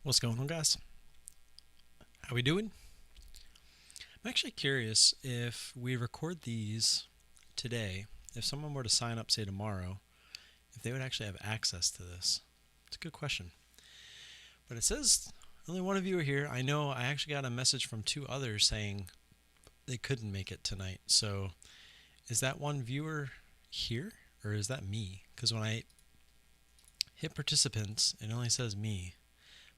What's going on, guys? How we doing? I'm actually curious if we record these today, if someone were to sign up, say tomorrow, if they would actually have access to this. It's a good question. But it says only one of you are here. I know I actually got a message from two others saying they couldn't make it tonight. So is that one viewer here or is that me? Because when I hit participants, it only says me.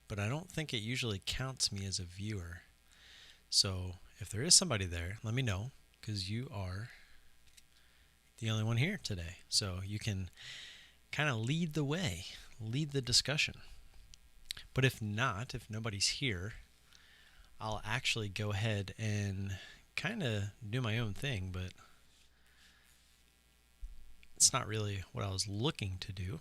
But I don't think it usually counts me as a viewer. So if there is somebody there, let me know, because you are the only one here today. So you can kind of lead the way, lead the discussion. But if not, if nobody's here, I'll actually go ahead and kind of do my own thing, but it's not really what I was looking to do.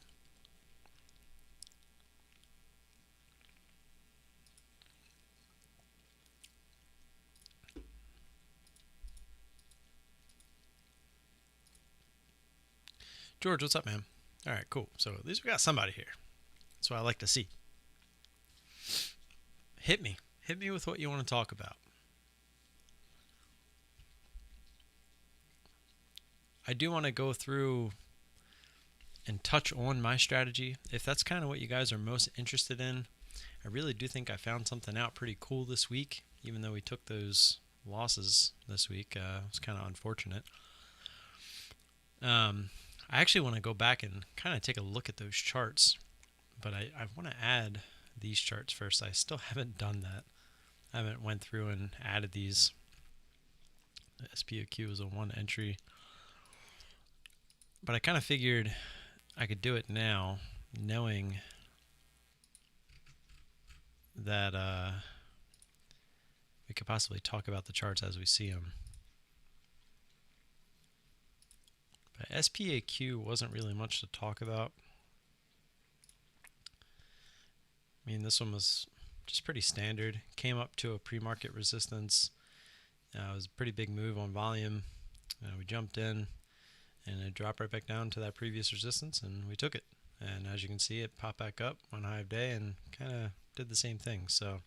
George, what's up, man? All right, cool. So at least we got somebody here. That's what I like to see. Hit me. Hit me with what you want to talk about. I do want to go through and touch on my strategy. If that's kind of what you guys are most interested in, I really do think I found something out pretty cool this week, even though we took those losses this week. It was kind of unfortunate. I actually want to go back and kind of take a look at those charts, but I want to add these charts first. I still haven't done that. I haven't went through and added these. The SPOQ is a one entry, but I kind of figured I could do it now, knowing that we could possibly talk about the charts as we see them. But SPAQ wasn't really much to talk about. I mean, this one was just pretty standard. Came up to a pre-market resistance. It was a pretty big move on volume. We jumped in, and it dropped right back down to that previous resistance, and we took it. And as you can see, it popped back up on high of day and kind of did the same thing. So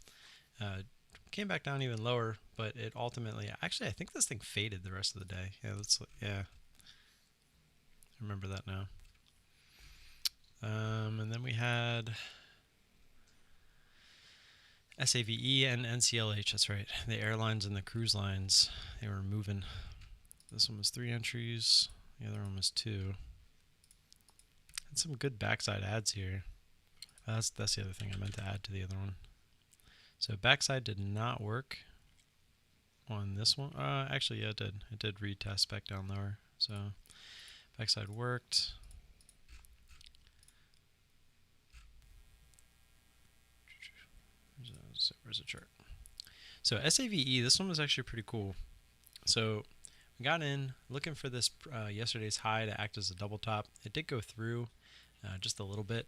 came back down even lower, but it ultimately, actually, I think this thing faded the rest of the day. Yeah. I remember that now. And then we had SAVE and NCLH, that's right. The airlines and the cruise lines, they were moving. This one was 3 entries, the other one was 2. Had some good backside adds here. That's the other thing I meant to add to the other one. So backside did not work on this one. Actually, yeah, it did. It did retest back down lower. So backside worked. Where's the chart? So SAVE, this one was actually pretty cool. So we got in looking for this yesterday's high to act as a double top. It did go through just a little bit,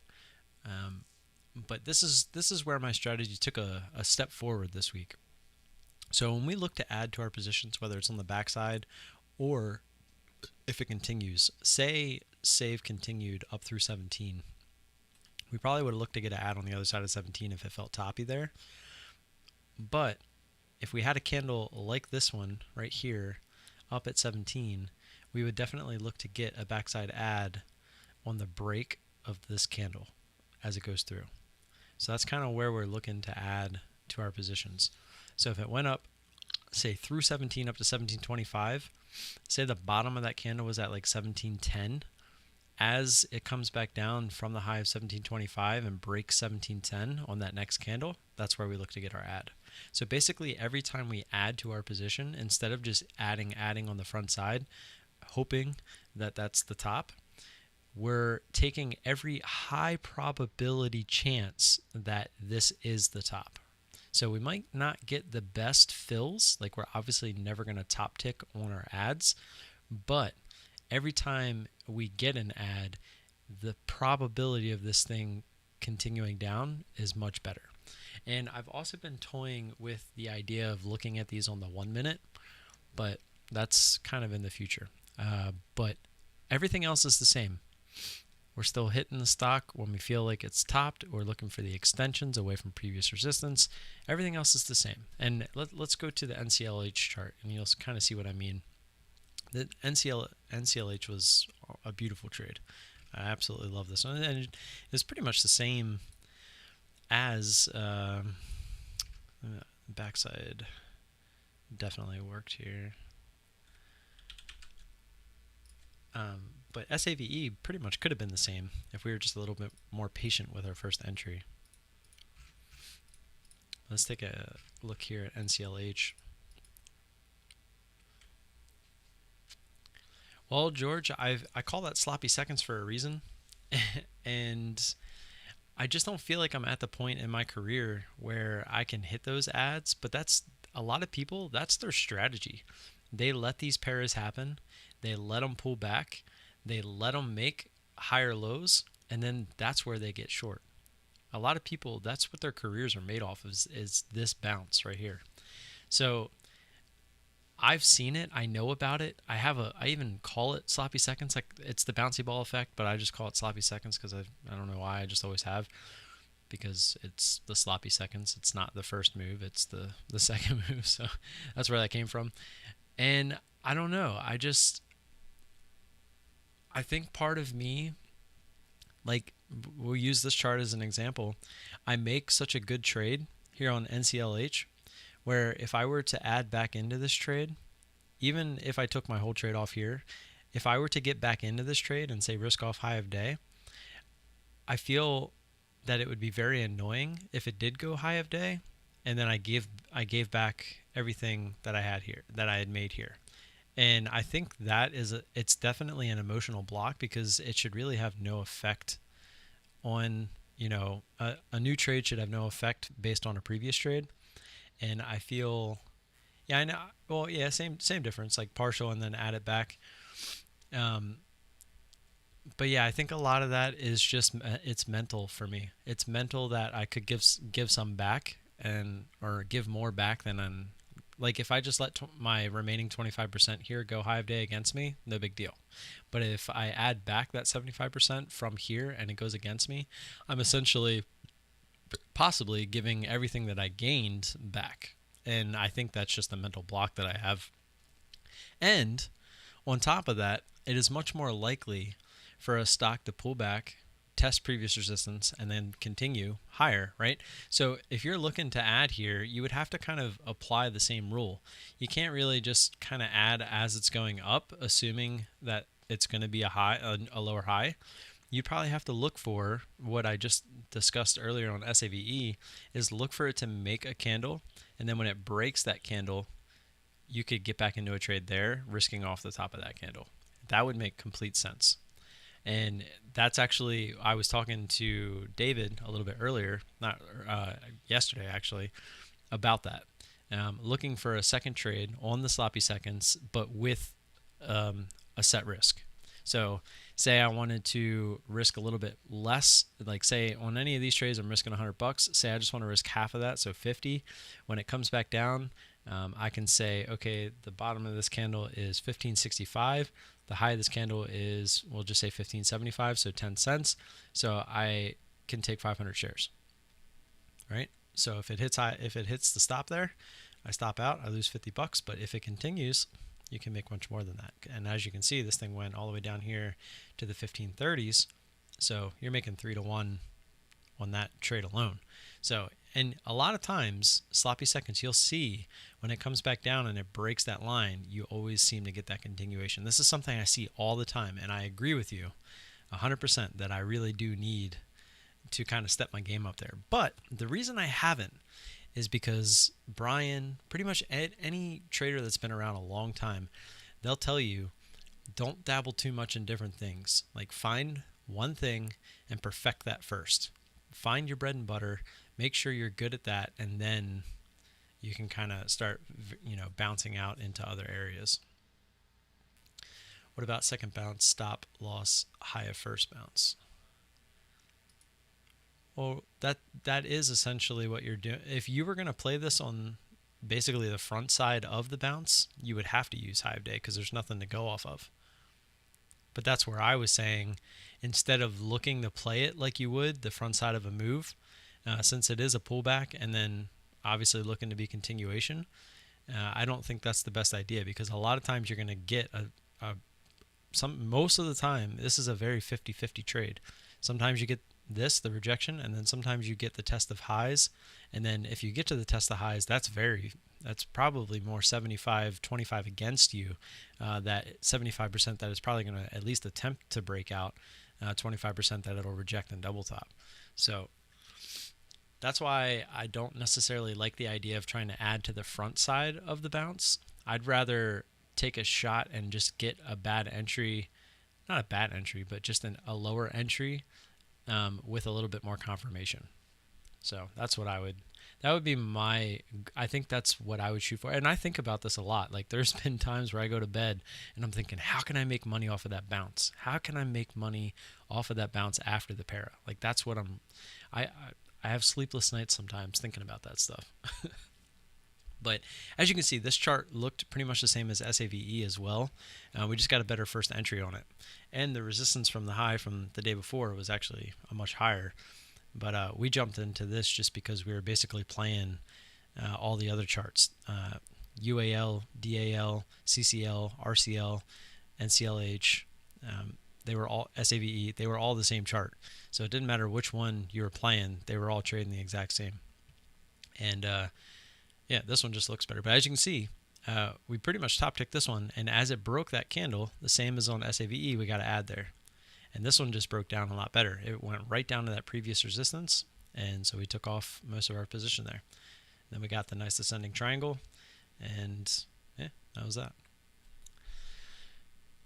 but this is where my strategy took a step forward this week. So when we look to add to our positions, whether it's on the backside or if it continues, say save continued up through 17, we probably would have looked to get an add on the other side of 17 if it felt toppy there. But if we had a candle like this one right here up at 17, we would definitely look to get a backside add on the break of this candle as it goes through. So that's kind of where we're looking to add to our positions. So if it went up, say through 17 up to 1725, say the bottom of that candle was at like 1710, as it comes back down from the high of 1725 and breaks 1710 on that next candle, that's where we look to get our add. So basically every time we add to our position, instead of just adding on the front side, hoping that that's the top, we're taking every high probability chance that this is the top. So we might not get the best fills, like we're obviously never going to top tick on our ads, but every time we get an ad, the probability of this thing continuing down is much better. And I've also been toying with the idea of looking at these on the 1 minute, but that's kind of in the future. But everything else is the same. We're still hitting the stock when we feel like it's topped. We're looking for the extensions away from previous resistance. Everything else is the same. And let's go to the NCLH chart, and you'll kind of see what I mean. The NCLH was a beautiful trade. I absolutely love this one. And it's pretty much the same as backside. Definitely worked here. But SAVE pretty much could have been the same if we were just a little bit more patient with our first entry. Let's take a look here at NCLH. Well, George, I call that sloppy seconds for a reason. And I just don't feel like I'm at the point in my career where I can hit those ads, but that's a lot of people, that's their strategy. They let these pairs happen. They let them pull back. They let them make higher lows, and then that's where they get short. A lot of people, that's what their careers are made off of, is this bounce right here. So I've seen it. I know about it. I even call it sloppy seconds. Like, it's the bouncy ball effect, but I just call it sloppy seconds because I don't know why. I just always have, because it's the sloppy seconds. It's not the first move. It's the second move. So that's where that came from. And I don't know. I think part of me, like, we'll use this chart as an example. I make such a good trade here on NCLH where if I were to add back into this trade, even if I took my whole trade off here, if I were to get back into this trade and say risk off high of day, I feel that it would be very annoying if it did go high of day and then I gave back everything that I had made here. And I think that it's definitely an emotional block, because it should really have no effect on, a new trade should have no effect based on a previous trade. And I feel, yeah, I know. Well, yeah, same difference, like partial and then add it back. But yeah, I think a lot of that is just, it's mental for me. It's mental that I could give some back or give more back than like if I just let my remaining 25% here go high of day against me, no big deal. But if I add back that 75% from here and it goes against me, I'm essentially possibly giving everything that I gained back. And I think that's just a mental block that I have. And on top of that, it is much more likely for a stock to pull back, test previous resistance, and then continue higher, right? So if you're looking to add here, you would have to kind of apply the same rule. You can't really just kind of add as it's going up, assuming that it's going to be a lower high. You'd probably have to look for what I just discussed earlier on SAVE, is look for it to make a candle, and then when it breaks that candle, you could get back into a trade there, risking off the top of that candle. That would make complete sense. And that's actually, I was talking to David a little bit earlier, not yesterday actually, about that. Looking for a second trade on the sloppy seconds, but with a set risk. So say I wanted to risk a little bit less, like say on any of these trades I'm risking $100. Say I just want to risk half of that, so 50. When it comes back down, I can say, okay, the bottom of this candle is 1565. The high of this candle is, we'll just say 1575, so 10 cents. So I can take 500 shares, right? So if it hits the stop there, I stop out, I lose $50. But if it continues, you can make much more than that. And as you can see, this thing went all the way down here to the 1530s. So you're making 3 to 1 on that trade alone. So, and a lot of times, sloppy seconds, you'll see when it comes back down and it breaks that line, you always seem to get that continuation. This is something I see all the time, and I agree with you 100% that I really do need to kind of step my game up there. But the reason I haven't is because Brian, pretty much any trader that's been around a long time, they'll tell you, don't dabble too much in different things. Like, find one thing and perfect that first. Find your bread and butter, make sure you're good at that, and then you can kind of start, bouncing out into other areas. What about second bounce, stop, loss, high of first bounce? Well, that is essentially what you're doing. If you were going to play this on basically the front side of the bounce, you would have to use Hive Day because there's nothing to go off of. But that's where I was saying, instead of looking to play it like you would the front side of a move, since it is a pullback and then obviously looking to be continuation, I don't think that's the best idea because a lot of times you're going to get most of the time, this is a very 50-50 trade. Sometimes you get the rejection, and then sometimes you get the test of highs. And then if you get to the test of highs, that's probably more 75-25 against you. That 75% that is probably going to at least attempt to break out, 25% that it'll reject and double top. So that's why I don't necessarily like the idea of trying to add to the front side of the bounce. I'd rather take a shot and just get a bad entry, not a bad entry, but just a lower entry with a little bit more confirmation. So that's what that would be I think that's what I would shoot for. And I think about this a lot. Like there's been times where I go to bed and I'm thinking, how can I make money off of that bounce? How can I make money off of that bounce after the para? Like that's what I have sleepless nights sometimes thinking about that stuff. But as you can see, this chart looked pretty much the same as SAVE as well. We just got a better first entry on it. And the resistance from the high from the day before was actually a much higher. But we jumped into this just because we were basically playing all the other charts. UAL, DAL, CCL, RCL, NCLH. They were all SAVE. They were all the same chart. So it didn't matter which one you were playing. They were all trading the exact same. And yeah, this one just looks better. But as you can see, we pretty much top ticked this one. And as it broke that candle, the same as on SAVE, we got to add there. And this one just broke down a lot better. It went right down to that previous resistance. And so we took off most of our position there. Then we got the nice ascending triangle. And yeah, that was that.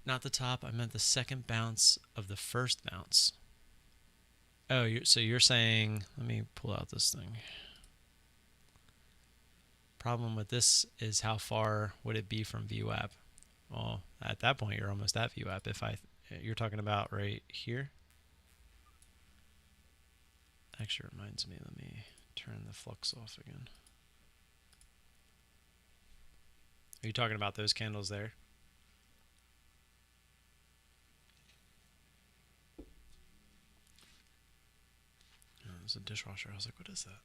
Not the top. I meant the second bounce of the first bounce. Oh, so you're saying, let me pull out this thing. Problem with this is how far would it be from VWAP? Well, at that point you're almost at VWAP. You're talking about right here. Actually reminds me, let me turn the flux off again. Are you talking about those candles there? Oh, there's a dishwasher. I was like, what is that?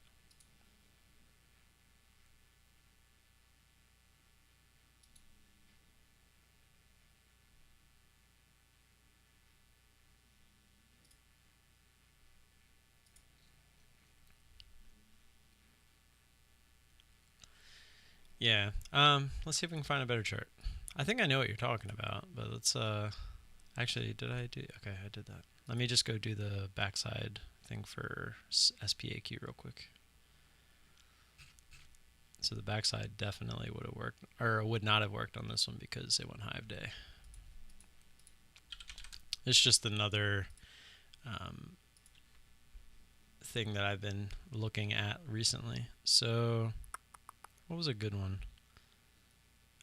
Yeah. Let's see if we can find a better chart. I think I know what you're talking about, but let's actually, okay, I did that. Let me just go do the backside thing for SPAQ real quick. So the backside definitely would have worked, or would not have worked on this one because it went Hive Day. It's just another thing that I've been looking at recently. So what was a good one?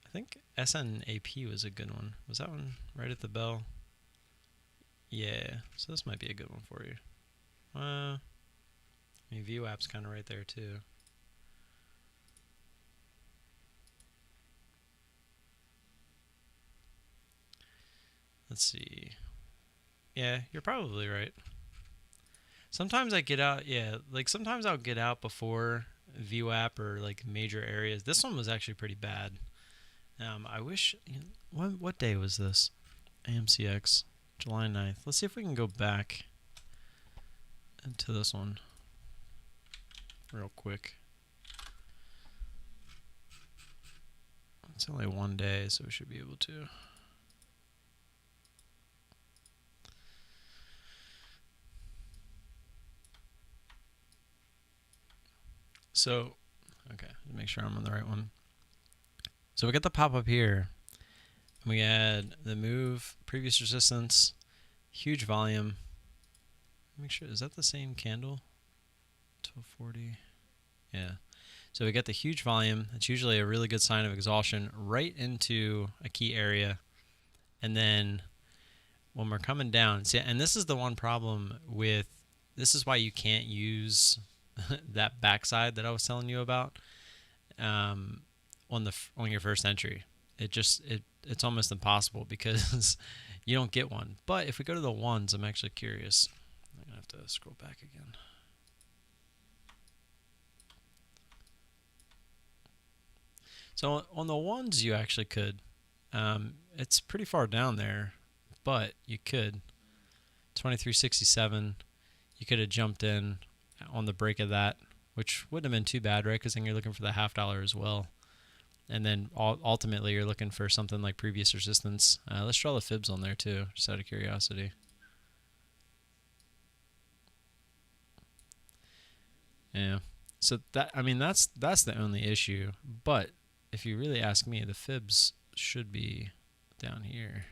I think SNAP was a good one. Was that one right at the bell? Yeah, so this might be a good one for you. I mean, VWAP's kind of right there too. Let's see. Yeah, you're probably right. Sometimes I get out, yeah, like sometimes I'll get out before VWAP or like major areas. This one was actually pretty bad. I wish, what day was this? AMCX, July 9th. Let's see if we can go back into this one real quick. It's only one day, so we should be able to. So, okay, make sure I'm on the right one. So we got the pop up here. We had the move, previous resistance, huge volume. Make sure, is that the same candle? 1240. Yeah. So we got the huge volume. It's usually a really good sign of exhaustion right into a key area. And then when we're coming down, see, and this is the one problem with this is why you can't use that backside that I was telling you about on your first entry. It's almost impossible because you don't get one. But if we go to the ones, I'm actually curious. I'm gonna have to scroll back again. So on the ones, you actually could. It's pretty far down there, but you could. 2367. You could have jumped in on the break of that, which wouldn't have been too bad, right? Because then you're looking for the $0.50 as well. And then ultimately you're looking for something like previous resistance. Let's draw the fibs on there too, just out of curiosity. Yeah. So that's the only issue. But if you really ask me, the fibs should be down here.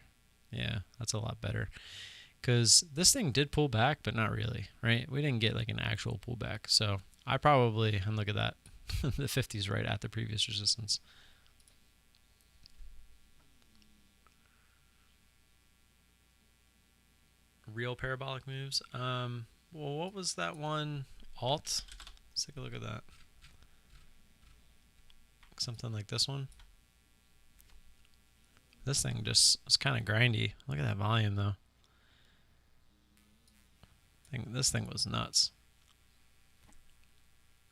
Yeah, that's a lot better. Because this thing did pull back, but not really, right? We didn't get like an actual pullback. So I probably, and look at that, the 50's right at the previous resistance. Real parabolic moves. Well, what was that one? Alt? Let's take a look at that. Something like this one. This thing just is kind of grindy. Look at that volume though. This thing was nuts.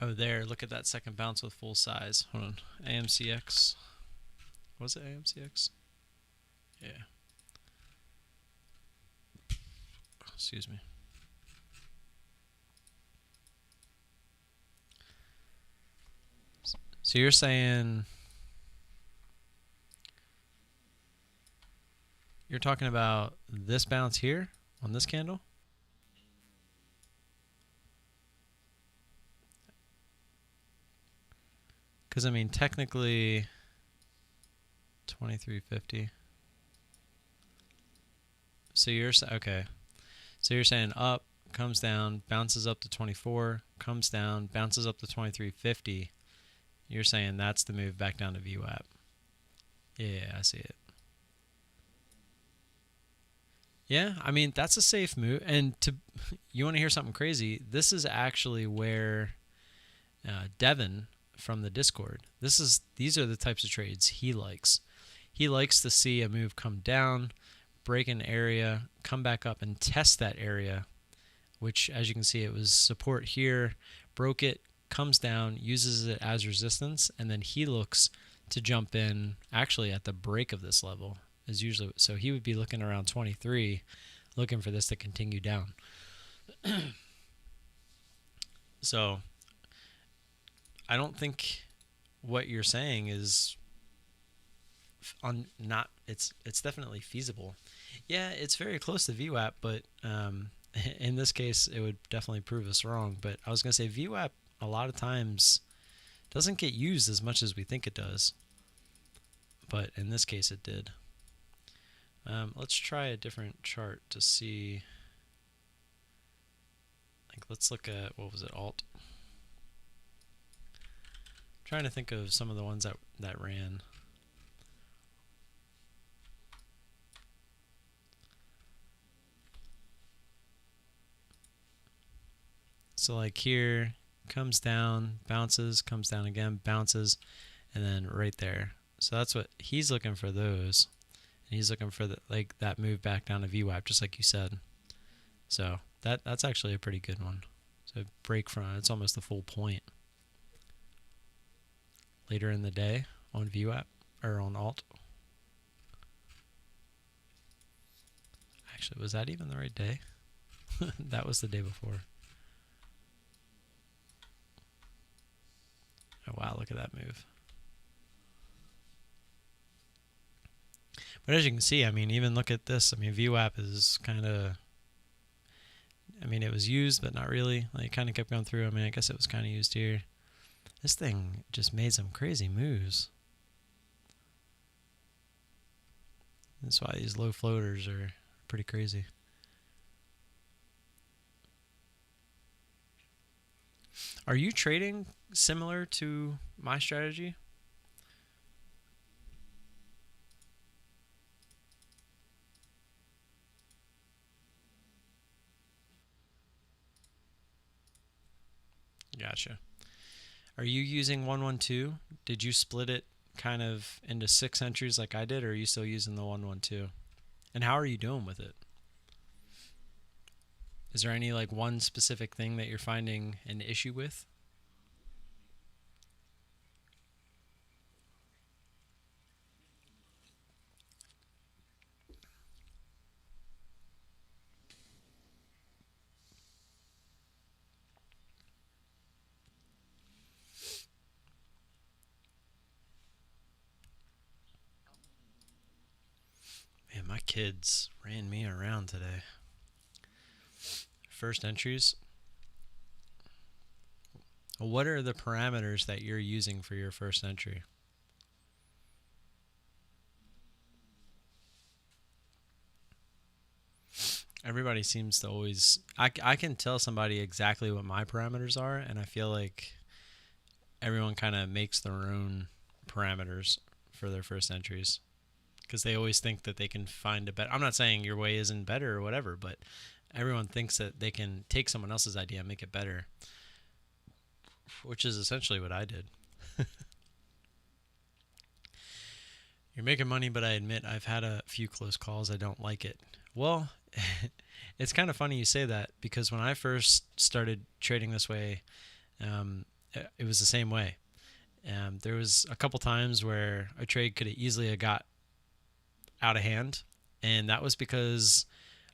Oh, there. Look at that second bounce with full size. Hold on. AMCX. Was it AMCX? Yeah. Excuse me. So you're saying you're talking about this bounce here on this candle? Because I mean, technically, 2350. So you're okay. So you're saying up, comes down, bounces up to 24, comes down, bounces up to 2350. You're saying that's the move back down to VWAP. Yeah, I see it. Yeah, I mean, that's a safe move. And you want to hear something crazy? This is actually where Devin from the Discord, these are the types of trades he likes. He likes to see a move come down, break an area, come back up and test that area, which as you can see, it was support here, broke it, comes down, uses it as resistance, and then he looks to jump in actually at the break of this level is usually, so he would be looking around 23, looking for this to continue down. So I don't think what you're saying is it's definitely feasible. Yeah, it's very close to VWAP, but in this case it would definitely prove us wrong. But I was going to say VWAP a lot of times doesn't get used as much as we think it does, but in this case it did. Let's try a different chart to see. Like, let's look at, what was it, alt? Trying to think of some of the ones that ran. So like here, comes down, bounces, comes down again, bounces, and then right there. So that's what he's looking for, those. And he's looking for that move back down to VWAP, just like you said. So that's actually a pretty good one. So break from it's almost the full point. Later in the day on VWAP or on alt. Actually, was that even the right day? That was the day before. Oh wow, look at that move. But as you can see, I mean, even look at this. I mean, VWAP is kind of, I mean, it was used, but not really. Like, it kind of kept going through. I mean, I guess it was kind of used here. This thing just made some crazy moves. That's why these low floaters are pretty crazy. Are you trading similar to my strategy? Gotcha. Are you using 112? Did you split it kind of into 6 entries like I did, or are you still using the 112? And how are you doing with it? Is there any like one specific thing that you're finding an issue with? Man, my kids ran me around today. First entries. What are the parameters that you're using for your first entry? Everybody seems to always... I can tell somebody exactly what my parameters are, and I feel like everyone kind of makes their own parameters for their first entries because they always think that they can find a better... I'm not saying your way isn't better or whatever, but everyone thinks that they can take someone else's idea and make it better, which is essentially what I did. You're making money, but I admit I've had a few close calls. I don't like it. Well, it's kind of funny you say that because when I first started trading this way, it was the same way. There was a couple times where a trade could have easily got out of hand, and that was because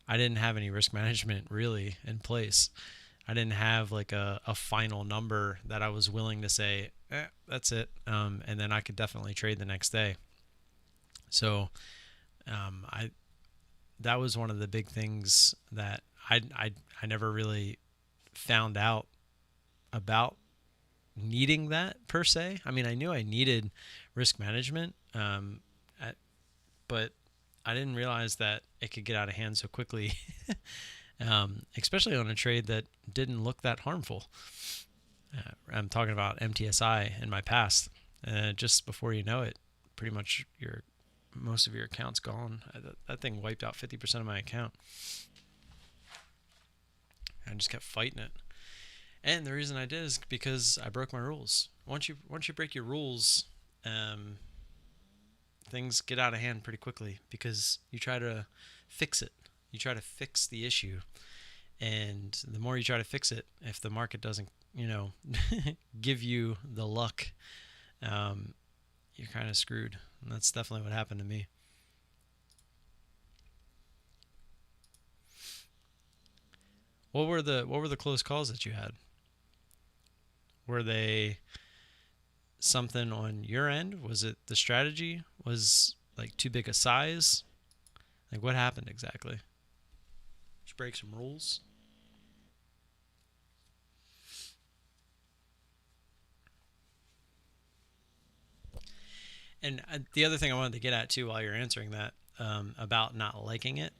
I didn't have any risk management really in place. I didn't have like a final number that I was willing to say, that's it, and then I could definitely trade the next day. So that was one of the big things that I never really found out about needing that per se. I mean, I knew I needed risk management, but I didn't realize that it could get out of hand so quickly, especially on a trade that didn't look that harmful. I'm talking about MTSI in my past. Just before you know it, pretty much most of your account's gone. That thing wiped out 50% of my account. I just kept fighting it. And the reason I did is because I broke my rules. Once you break your rules, things get out of hand pretty quickly because you try to fix it. You try to fix the issue. And the more you try to fix it, if the market doesn't, give you the luck, you're kind of screwed. And that's definitely what happened to me. What were the close calls that you had? Were they something on your end? Was it the strategy was like too big a size? Like what happened exactly? Did you break some rules? And the other thing I wanted to get at too while you're answering that, about not liking it,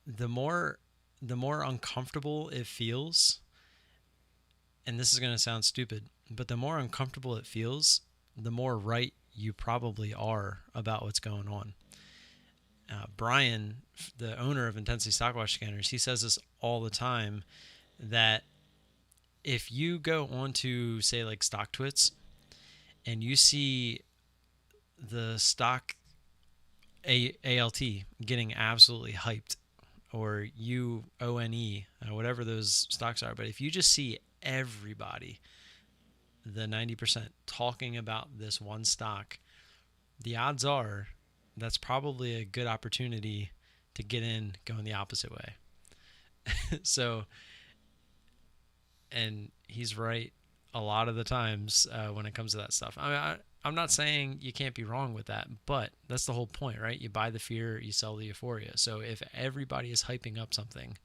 the more uncomfortable it feels, and this is going to sound stupid, but the more uncomfortable it feels, the more right you probably are about what's going on. Brian, the owner of Intensity Stockwatch Scanners, he says this all the time, that if you go onto, say, like StockTwits, and you see the stock ALT getting absolutely hyped, or UONE, whatever those stocks are, but if you just see everybody, the 90%, talking about this one stock, the odds are that's probably a good opportunity to get in going the opposite way. So, and he's right a lot of the times when it comes to that stuff. I mean, I'm not saying you can't be wrong with that, but that's the whole point, right? You buy the fear, you sell the euphoria. So if everybody is hyping up something,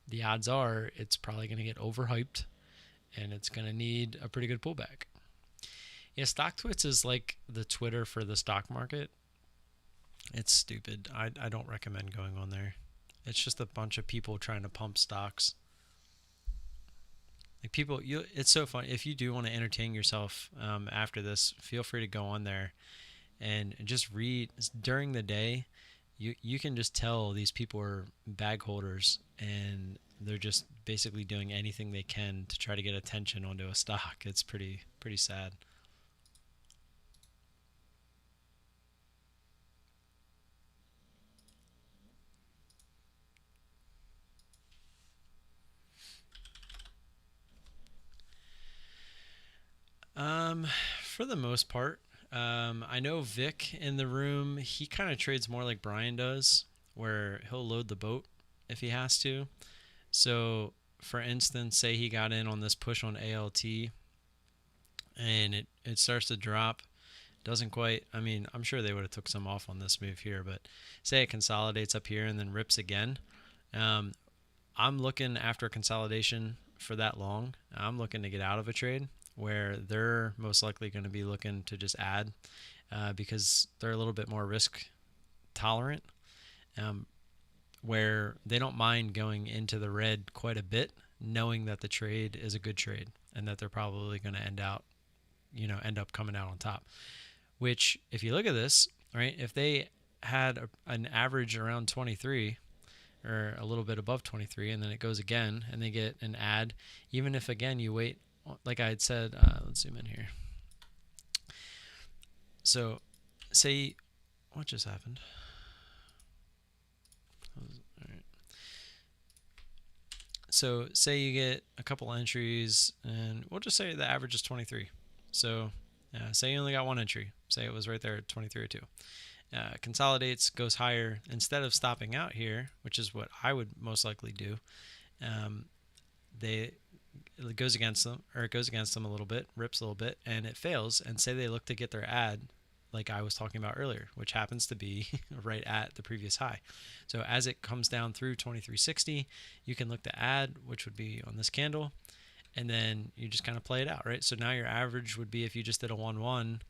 the odds are it's probably going to get overhyped and it's going to need a pretty good pullback. Yeah, StockTwits is like the Twitter for the stock market. It's stupid. I don't recommend going on there. It's just a bunch of people trying to pump stocks. Like it's so fun. If you do want to entertain yourself after this, feel free to go on there and just read during the day. you can just tell these people are bag holders, and they're just basically doing anything they can to try to get attention onto a stock. It's pretty sad. Um, for the most part, I know Vic in the room. He kind of trades more like Brian does, where he'll load the boat if he has to. So, for instance, say he got in on this push on ALT, and it starts to drop. Doesn't quite. I mean, I'm sure they would have took some off on this move here, but say it consolidates up here and then rips again. Um, I'm looking after a consolidation for that long. I'm looking to get out of a trade where they're most likely going to be looking to just add because they're a little bit more risk tolerant, um, where they don't mind going into the red quite a bit, knowing that the trade is a good trade and that they're probably going to end up coming out on top. Which, if you look at this, right, if they had an average around 23 or a little bit above 23, and then it goes again, and they get an add, even if again you wait, like I had said, let's zoom in here. So, say, what just happened? All right. So, say you get a couple entries, and we'll just say the average is 23. So, say you only got one entry. Say it was right there at 23 or 2. Consolidates, goes higher. Instead of stopping out here, which is what I would most likely do, it goes against them, or it goes against them a little bit, rips a little bit, and it fails. And say they look to get their add, like I was talking about earlier, which happens to be right at the previous high. So as it comes down through 2360, you can look to add, which would be on this candle, and then you just kind of play it out, right? So now your average would be, if you just did a 1-1,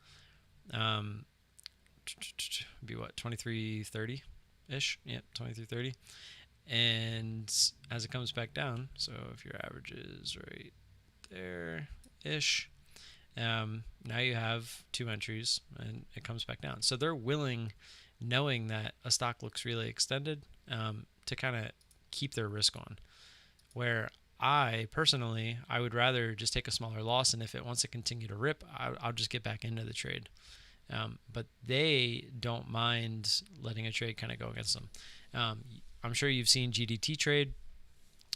be what, 2330 ish? Yep, 2330. And as it comes back down, so if your average is right there ish, now you have 2 entries and it comes back down. So they're willing, knowing that a stock looks really extended, to kind of keep their risk on. Where I personally, I would rather just take a smaller loss, and if it wants to continue to rip, I'll just get back into the trade. But they don't mind letting a trade kind of go against them. I'm sure you've seen GDT trade.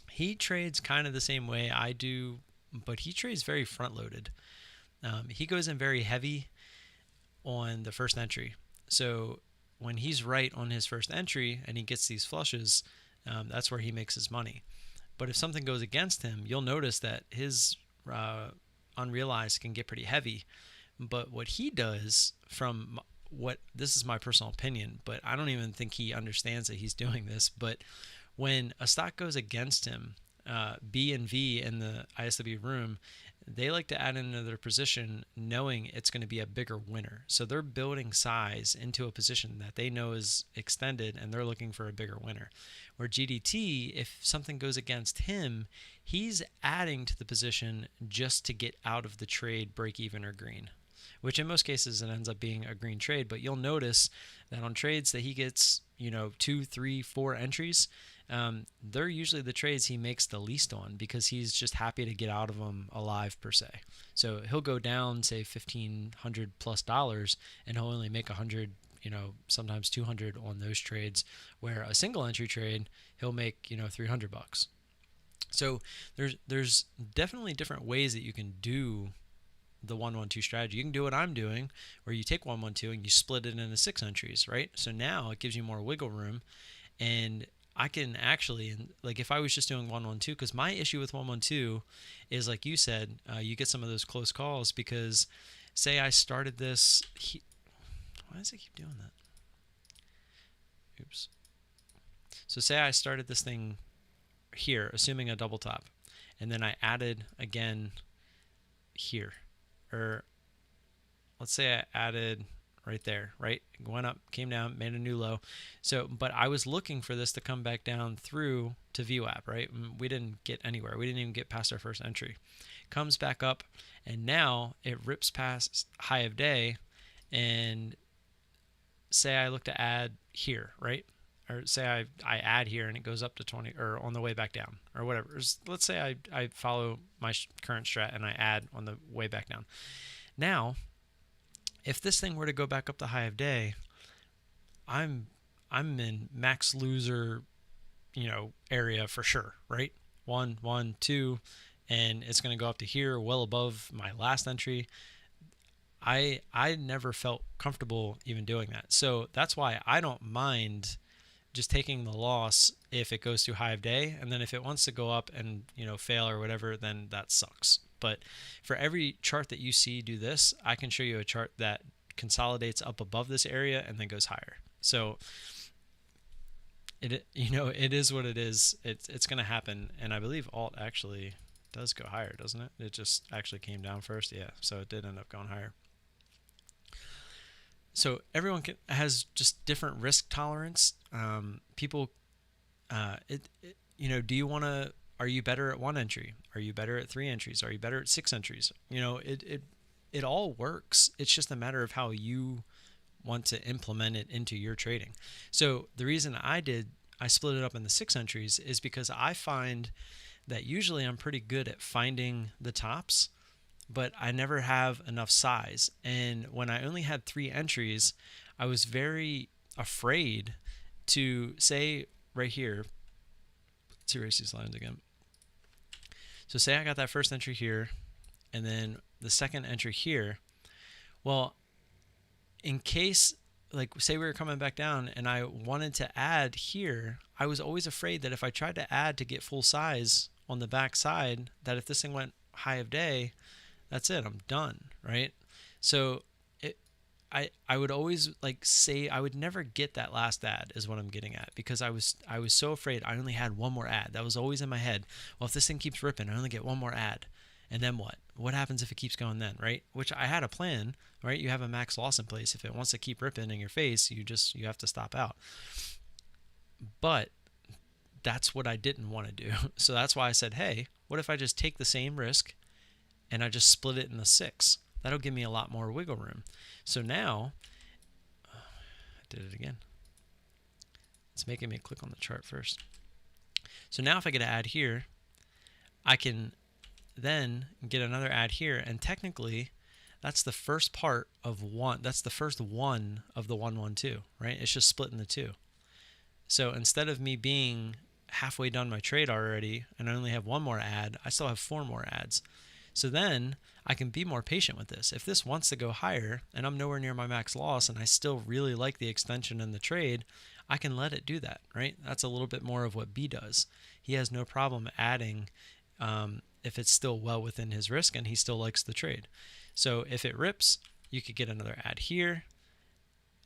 He trades kind of the same way I do, but he trades very front-loaded. He goes in very heavy on the first entry. So when he's right on his first entry and he gets these flushes, that's where he makes his money. But if something goes against him, you'll notice that his unrealized can get pretty heavy. But what he does, this is my personal opinion, but I don't even think he understands that he's doing this. But when a stock goes against him, B and V in the ISW room, they like to add into their position knowing it's going to be a bigger winner. So they're building size into a position that they know is extended, and they're looking for a bigger winner. Where GDT, if something goes against him, he's adding to the position just to get out of the trade, break even, or green. Which in most cases it ends up being a green trade, but you'll notice that on trades that he gets, 2, 3, 4 entries, they're usually the trades he makes the least on, because he's just happy to get out of them alive, per se. So he'll go down, say $1,500 plus, and he'll only make 100, sometimes 200 on those trades, where a single entry trade he'll make $300. So there's definitely different ways that you can do the 1-1-2 strategy. You can do what I'm doing, where you take 1-1-2 and you split it into 6 entries, right? So now it gives you more wiggle room, and I can actually, like if I was just doing 1-1-2, because my issue with 1-1-2 is, like you said, you get some of those close calls, because say I started this, why does it keep doing that? Oops. So say I started this thing here, assuming a double top, and then I added again here. Or let's say I added right there, right? Went up, came down, made a new low. So, but I was looking for this to come back down through to VWAP, right? We didn't get anywhere. We didn't even get past our first entry. Comes back up, and now it rips past high of day, and say I look to add here, right? Or say I add here and it goes up to 20 or on the way back down or whatever. Let's say I follow my current strat and I add on the way back down. Now, if this thing were to go back up the high of day, I'm in max loser, area for sure, right? 1, 1, 2, and it's going to go up to here, well above my last entry. I never felt comfortable even doing that. So that's why I don't mind just taking the loss if it goes too high of day, and then if it wants to go up and fail or whatever, then that sucks. But for every chart that you see do this, I can show you a chart that consolidates up above this area and then goes higher. So it is what it is. It's going to happen, and I believe alt actually does go higher, doesn't it? It just actually came down first. Yeah, so it did end up going higher. So everyone has just different risk tolerance. People, do you want to? Are you better at 1 entry? Are you better at 3 entries? Are you better at 6 entries? It all works. It's just a matter of how you want to implement it into your trading. So the reason I split it up into 6 entries is because I find that usually I'm pretty good at finding the tops, but I never have enough size. And when I only had 3 entries, I was very afraid to say right here, let's erase these lines again. So say I got that first entry here and then the second entry here. Well, in case, like say we were coming back down and I wanted to add here, I was always afraid that if I tried to add to get full size on the back side, that if this thing went high of day, that's it, I'm done, right? So I would always say I would never get that last ad is what I'm getting at, because I was so afraid. I only had one more ad. That was always in my head. Well, if this thing keeps ripping, I only get one more ad. And then what? What happens if it keeps going then, right? Which I had a plan, right? You have a max loss in place. If it wants to keep ripping in your face, you have to stop out. But that's what I didn't want to do. So that's why I said, hey, what if I just take the same risk and I just split it in the 6? That'll give me a lot more wiggle room. So now, I did it again. It's making me click on the chart first. So now if I get an ad here, I can then get another ad here, and technically that's the first part of one. That's the first one of the 112, right? It's just split in the 2. So instead of me being halfway done my trade already and I only have one more ad, I still have 4 more ads. So then I can be more patient with this. If this wants to go higher and I'm nowhere near my max loss and I still really like the extension in the trade, I can let it do that, right? That's a little bit more of what B does. He has no problem adding if it's still well within his risk and he still likes the trade. So if it rips, you could get another ad here.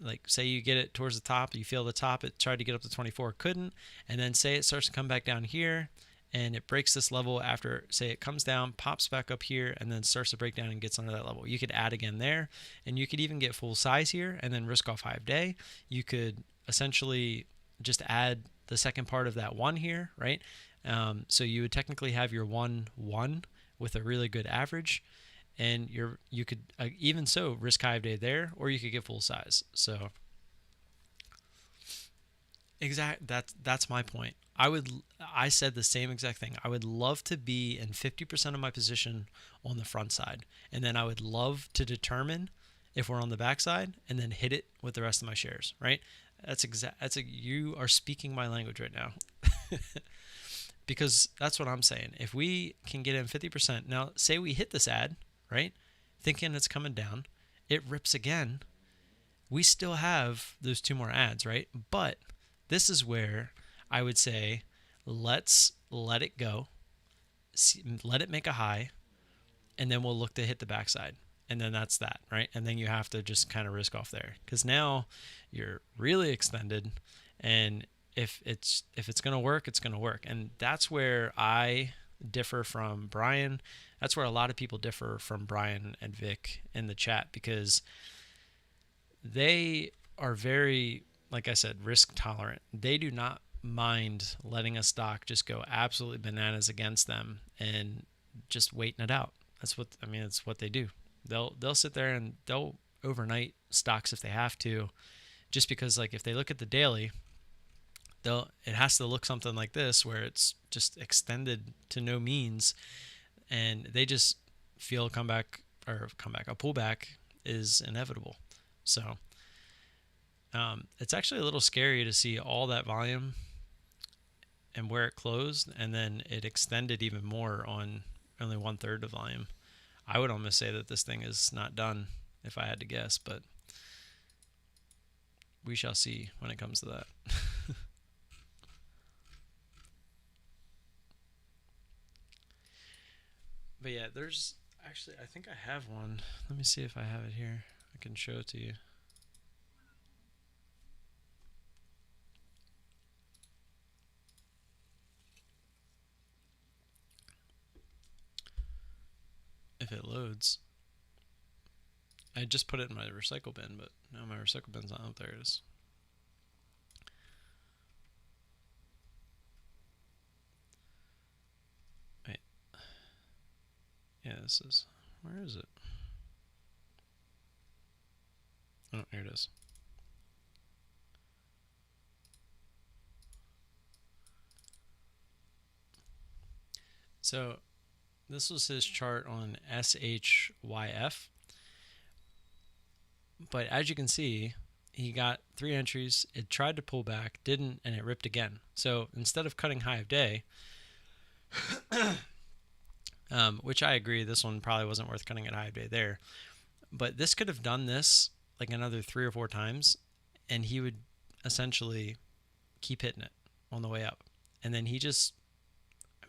Like say you get it towards the top, you feel the top, it tried to get up to 24, couldn't, and then say it starts to come back down here and it breaks this level after, say it comes down, pops back up here, and then starts to break down and gets under that level. You could add again there, and you could even get full size here and then risk off high of day. You could essentially just add the second part of that 1 here, right? So you would technically have your 1, 1 with a really good average, and you could even so risk high of day there, or you could get full size. So that's my point. I said the same exact thing. I would love to be in 50% of my position on the front side, and then I would love to determine if we're on the back side and then hit it with the rest of my shares, right? You are speaking my language right now. Because that's what I'm saying. If we can get in 50%, now say we hit this ad, right? Thinking it's coming down, it rips again. We still have those 2 more ads, right? But this is where I would say, let's let it go, let it make a high, and then we'll look to hit the backside. And then that's that, right? And then you have to just kind of risk off there, because now you're really extended, and if it's going to work, it's going to work. And that's where I differ from Brian. That's where a lot of people differ from Brian and Vic in the chat, because they are very, like I said, risk tolerant. They do not mind letting a stock just go absolutely bananas against them and just waiting it out. That's what they do. They'll sit there and they'll overnight stocks if they have to, just because like if they look at the daily, it has to look something like this where it's just extended to no means, and they just feel a pullback is inevitable. So it's actually a little scary to see all that volume and where it closed, and then it extended even more on only 1/3 the volume. I would almost say that this thing is not done if I had to guess, but we shall see when it comes to that. But yeah, there's actually, I think I have one. Let me see if I have it here. I can show it to you. If it loads. I just put it in my recycle bin, but now my recycle bin's not up. There it is. Wait. Yeah, this is, where is it? Oh, here it is. So this was his chart on SHYF. But as you can see, he got 3 entries. It tried to pull back, didn't, and it ripped again. So instead of cutting high of day, which I agree, this one probably wasn't worth cutting at high of day there. But this could have done this like another 3 or 4 times, and he would essentially keep hitting it on the way up. And then he's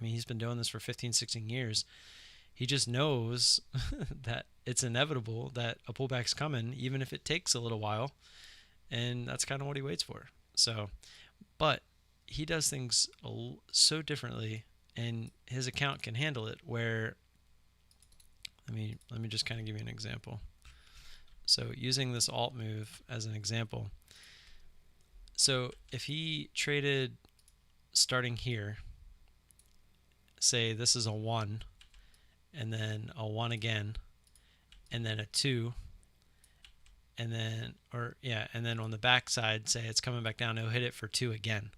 been doing this for 15, 16 years. He just knows that it's inevitable that a pullback's coming, even if it takes a little while. And that's kind of what he waits for. So, but he does things so differently, and his account can handle it. Where, let me just kind of give you an example. So using this alt move as an example. So if he traded starting here, say this is a 1, and then a 1 again, and then a 2, and then, and then on the back side, say it's coming back down, he'll hit it for 2 again.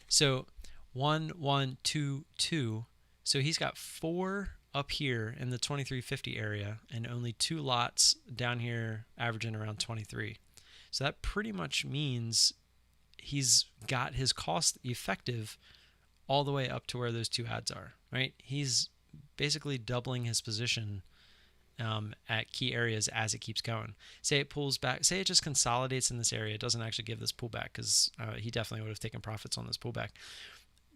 So 1, 1, 2, 2. So he's got 4 up here in the 2350 area and only 2 lots down here averaging around 23. So that pretty much means he's got his cost effective all the way up to where those 2 ads are, right? He's basically doubling his position at key areas as it keeps going. Say it pulls back, say it just consolidates in this area. It doesn't actually give this pullback, because he definitely would have taken profits on this pullback.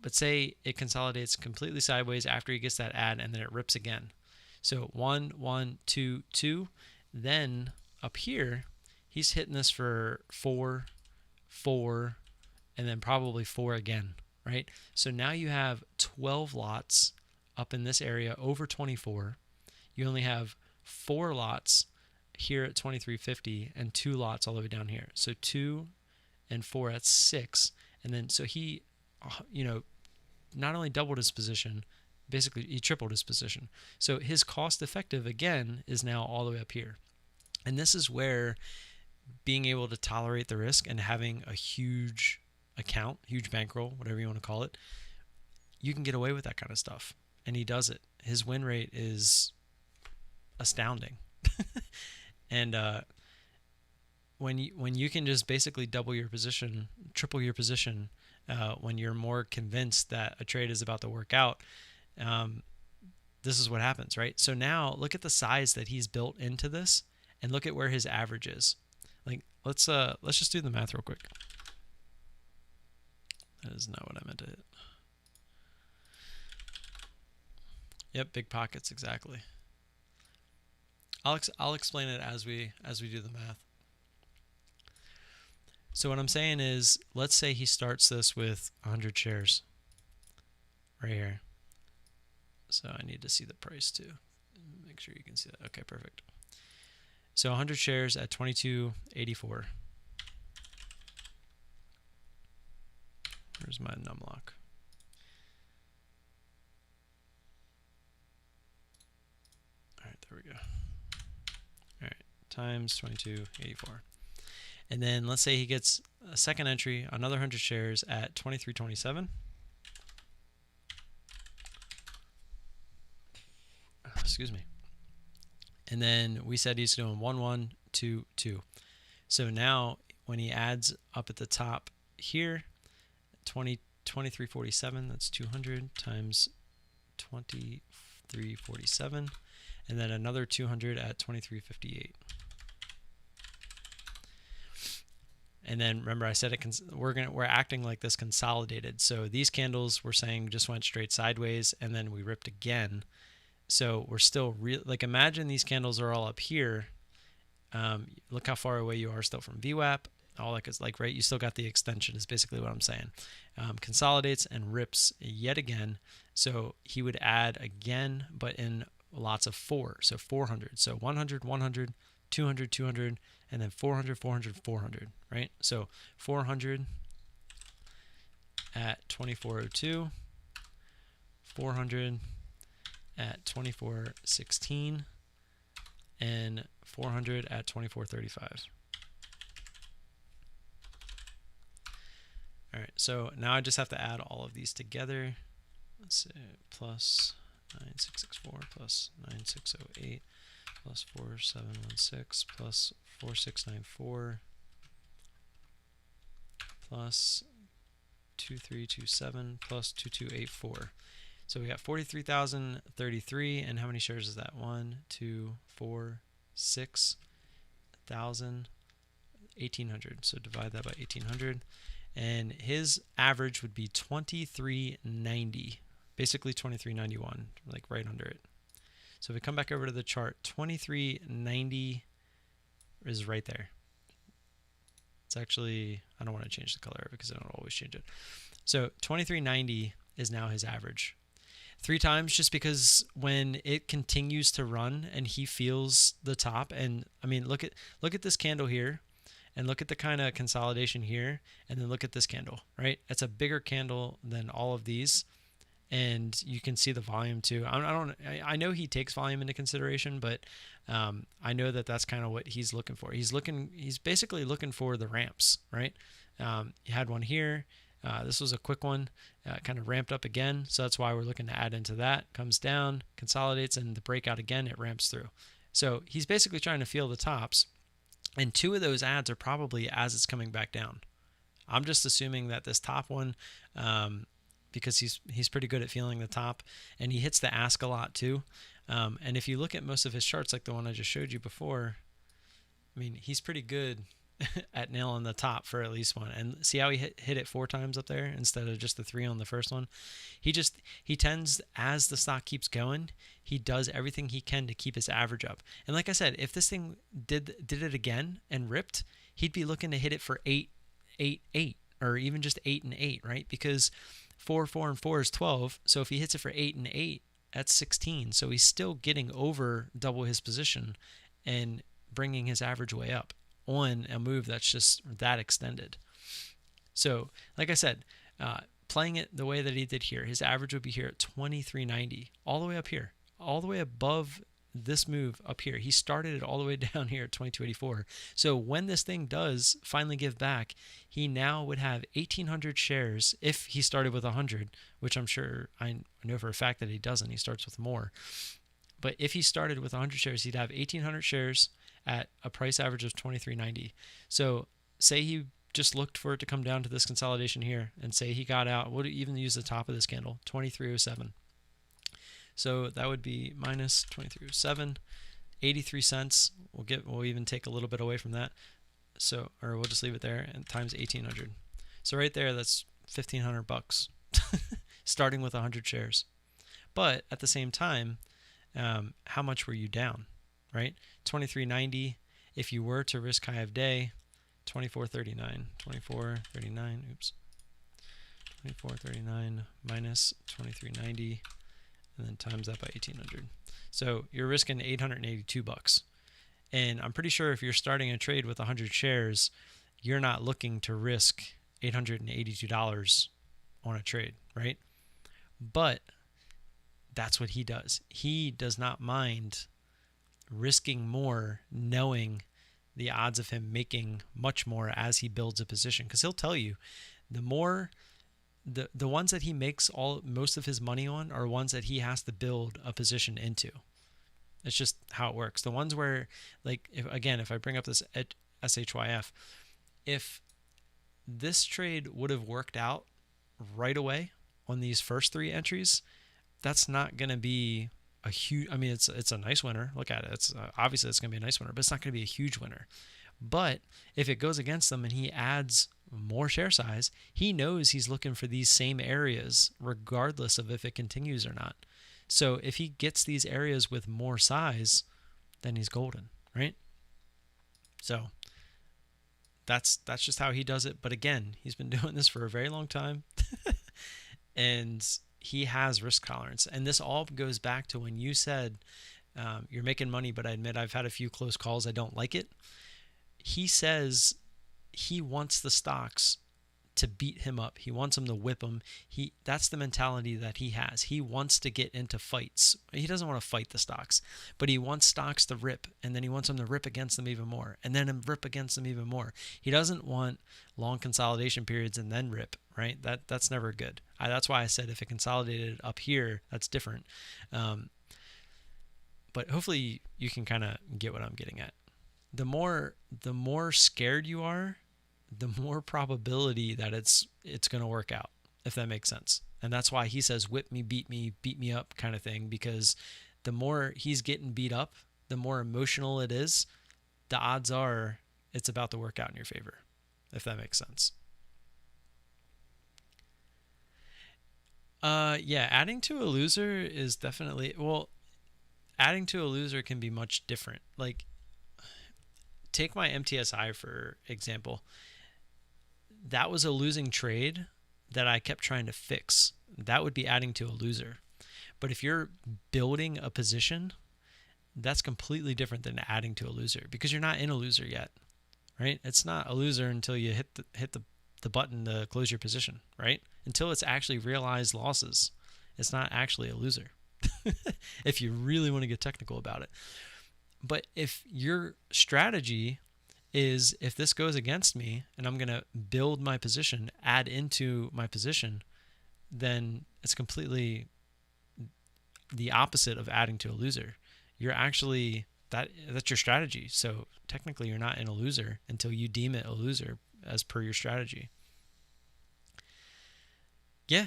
But say it consolidates completely sideways after he gets that ad, and then it rips again. So 1, 1, 2, 2. Then up here, he's hitting this for 4, 4, and then probably 4 again, right? So now you have 12 lots up in this area over 24. You only have 4 lots here at 2350 and 2 lots all the way down here. So 2 and 4, that's 6. And then so he, not only doubled his position, basically he tripled his position. So his cost effective again is now all the way up here. And this is where being able to tolerate the risk and having a huge account, huge bankroll, whatever you want to call it, you can get away with that kind of stuff. And he does it. His win rate is astounding. And when you can just basically double your position, triple your position, when you're more convinced that a trade is about to work out, this is what happens, right? So now look at the size that he's built into this, and look at where his average is. Like, let's just do the math real quick. That is not what I meant to hit. Yep, big pockets, exactly. I'll explain it as we do the math. So what I'm saying is, let's say he starts this with 100 shares right here. So I need to see the price too. Make sure you can see that. Okay, perfect. So 100 shares at 22.84. Where's my numlock? All right, there we go. All right, times 22.84. And then let's say he gets a second entry, another 100 shares at 23.27. Excuse me. And then we said he's doing 1, 1, 2, 2. So now when he adds up at the top here, 23.47, that's 200 times 23.47, and then another 200 at 23.58. And then remember I said we're acting like this consolidated. So these candles we're saying just went straight sideways and then we ripped again. So we're still like imagine these candles are all up here. Look how far away you are still from VWAP. All that is like right. You still got the extension is basically what I'm saying. Consolidates and rips yet again. So he would add again, but in lots of 4. So 400. So 100, 100, 200, 200, and then 400, 400, 400. Right. So 400 at 2402, 400 at 2416, and 400 at 2435. All right, so now I just have to add all of these together. Let's say plus 9664 plus 9608 plus 4716 plus 4694 plus 2327 plus 2284. So we got 43,033, and how many shares is that? 1, 2, 4, 6,000, 1,800. So divide that by 1,800, and his average would be 2390, basically 2391, like right under it. So if we come back over to the chart, 2390 is right there. It's actually, I don't want to change the color because I don't always change it. So 2390 is now his average. 3 times just because when it continues to run and he feels the top, and I mean look at this candle here and look at the kind of consolidation here, and then look at this candle, right? It's a bigger candle than all of these, and you can see the volume too. I know he takes volume into consideration, but I know that that's kind of what he's looking for. He's basically looking for the ramps, right? You had one here. This was a quick one, kind of ramped up again, so that's why we're looking to add into that. Comes down, consolidates, and the breakout again, it ramps through. So he's basically trying to feel the tops, and 2 of those adds are probably as it's coming back down. I'm just assuming that this top one, because he's pretty good at feeling the top, and he hits the ask a lot too. And if you look at most of his charts, like the one I just showed you before, I mean, he's pretty good at nailing the top for at least one. And see how he hit it 4 times up there instead of just the 3 on the first one? He tends, as the stock keeps going, he does everything he can to keep his average up. And like I said, if this thing did it again and ripped, he'd be looking to hit it for 8, 8, 8, or even just 8 and 8, right? Because 4, 4, and 4 is 12. So if he hits it for 8 and 8, that's 16. So he's still getting over double his position and bringing his average way up on a move that's just that extended. So like I said, playing it the way that he did here, his average would be here at 2390, all the way up here, all the way above this move up here. He started it all the way down here at 2284. So when this thing does finally give back, he now would have 1,800 shares if he started with 100, which I'm sure I know for a fact that he doesn't. He starts with more. But if he started with 100 shares, he'd have 1,800 shares at a price average of 2390. So say he just looked for it to come down to this consolidation here, and say he got out, we'll even use the top of this candle, 2307. So that would be minus 2307, 83 cents. We'll even take a little bit away from that. So, or we'll just leave it there, and times 1,800. So right there, that's $1,500 starting with 100 shares. But at the same time, how much were you down, right? 2390. If you were to risk high of day, 2439. 2439. Oops. 2439 minus 2390, and then times that by 1,800. So you're risking $882. And I'm pretty sure if you're starting a trade with 100 shares, you're not looking to risk $882 on a trade, right? But that's what he does. He does not mind risking more, knowing the odds of him making much more as he builds a position, because he'll tell you the more the ones that he makes most of his money on are ones that he has to build a position into. It's just how it works. The ones where, like, if I bring up this SHYF, if this trade would have worked out right away on these first 3 entries, that's not going to be a huge, I mean, it's a nice winner. Look at it. It's obviously it's going to be a nice winner, but it's not going to be a huge winner. But if it goes against them and he adds more share size, he knows he's looking for these same areas regardless of if it continues or not. So if he gets these areas with more size, then he's golden, right? So that's just how he does it. But again, he's been doing this for a very long time and he has risk tolerance. And this all goes back to when you said you're making money, but I admit I've had a few close calls. I don't like it. He says he wants the stocks to beat him up. He wants them to whip him. That's the mentality that he has. He wants to get into fights. He doesn't want to fight the stocks, but he wants stocks to rip, and then he wants them to rip against them even more, and then rip against them even more. He doesn't want long consolidation periods and then rip, right? That's never good. That's why I said if it consolidated up here, that's different. But hopefully you can kind of get what I'm getting at. The more scared you are, the more probability that it's going to work out, if that makes sense. And that's why he says whip me, beat me up kind of thing, because the more he's getting beat up, the more emotional it is, the odds are it's about to work out in your favor, if that makes sense. Yeah, adding to a loser is definitely, adding to a loser can be much different. Like, take my MTSI for example. That was a losing trade that I kept trying to fix. That would be adding to a loser. But if you're building a position, that's completely different than adding to a loser, because you're not in a loser yet, right? It's not a loser until you hit the button to close your position, right? Until it's actually realized losses, it's not actually a loser. If you really want to get technical about it. But if your strategy is, if this goes against me and I'm going to build my position, add into my position, then it's completely the opposite of adding to a loser. You're actually, that's your strategy. So technically you're not in a loser until you deem it a loser as per your strategy. Yeah.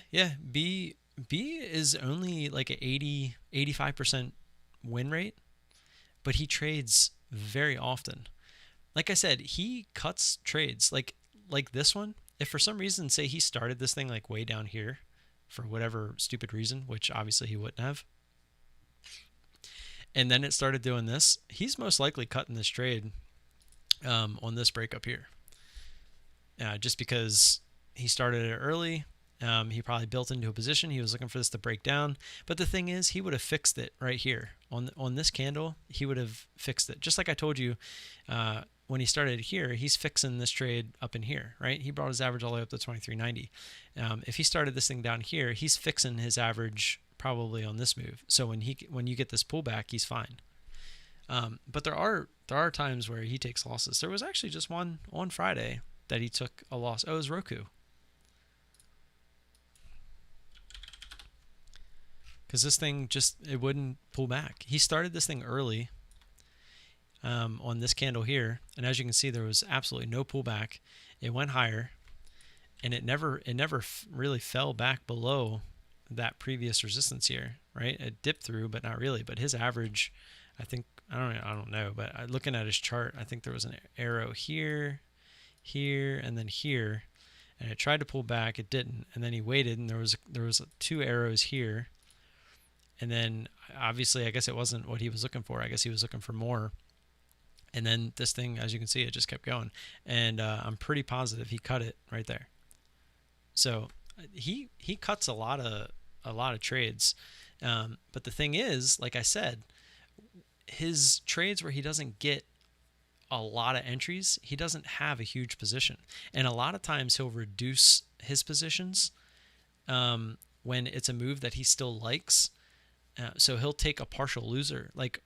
B is only like an 85% win rate, but he trades very often. Like I said, he cuts trades like this one. If for some reason, say he started this thing like way down here for whatever stupid reason, which obviously he wouldn't have, and then it started doing this, he's most likely cutting this trade on this break up here. Just because he started it early. He probably built into a position. He was looking for this to break down. But the thing is, he would have fixed it right here. On this candle, he would have fixed it. Just like I told you, when he started here, he's fixing this trade up in here, right? He brought his average all the way up to 23.90. If he started this thing down here, he's fixing his average probably on this move. So when you get this pullback, he's fine. But there are times where he takes losses. There was actually just one on Friday that he took a loss. Oh, it was Roku. Because this thing it wouldn't pull back. He started this thing early on this candle here, and as you can see, there was absolutely no pullback. It went higher, and it never really fell back below that previous resistance here, right? It dipped through, but not really. But his average, I think, I don't know, but looking at his chart, I think there was an arrow here, and then here, and it tried to pull back. It didn't, and then he waited, and there was 2 arrows here. And then obviously, I guess it wasn't what he was looking for. I guess he was looking for more. And then this thing, as you can see, it just kept going. And I'm pretty positive he cut it right there. So he cuts a lot of trades. But the thing is, like I said, his trades where he doesn't get a lot of entries, he doesn't have a huge position. And a lot of times he'll reduce his positions when it's a move that he still likes. So he'll take a partial loser. Like,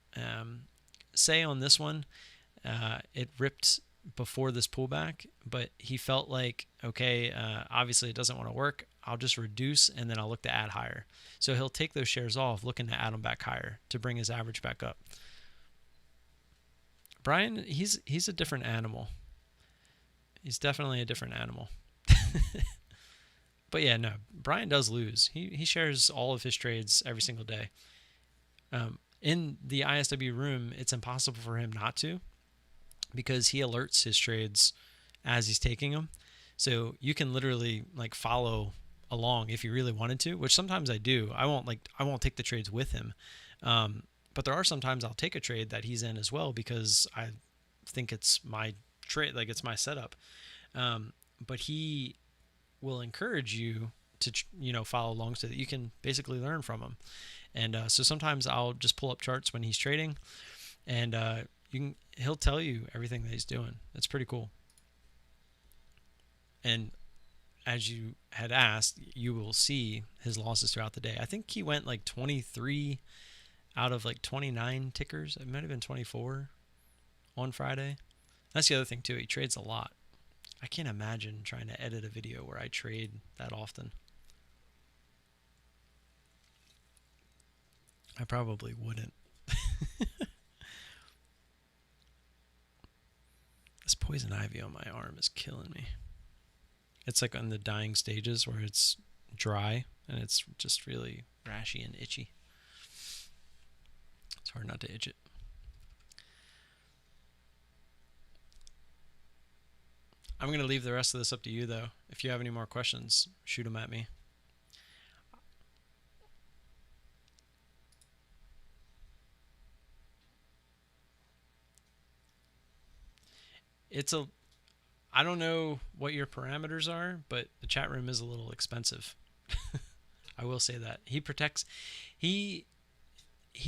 say on this one, It ripped before this pullback, but he felt like, okay, obviously it doesn't want to work. I'll just reduce and then I'll look to add higher. So he'll take those shares off, looking to add them back higher to bring his average back up. Brian, he's a different animal. He's definitely a different animal. But yeah, no, Brian does lose. He shares all of his trades every single day. In the ISW room, it's impossible for him not to, because he alerts his trades as he's taking them. So you can literally like follow along if you really wanted to, which sometimes I do. I won't take the trades with him. But there are sometimes I'll take a trade that he's in as well, because I think it's my trade, like it's my setup. But he will encourage you to, follow along so that you can basically learn from him. And so sometimes I'll just pull up charts when he's trading, and he'll tell you everything that he's doing. It's pretty cool. And as you had asked, you will see his losses throughout the day. I think he went like 23 out of like 29 tickers. It might have been 24 on Friday. That's the other thing too. He trades a lot. I can't imagine trying to edit a video where I trade that often. I probably wouldn't. This poison ivy on my arm is killing me. It's like on the dying stages where it's dry and it's just really rashy and itchy. It's hard not to itch it. I'm going to leave the rest of this up to you, though. If you have any more questions, shoot them at me. I don't know what your parameters are, but the chat room is a little expensive. I will say that. He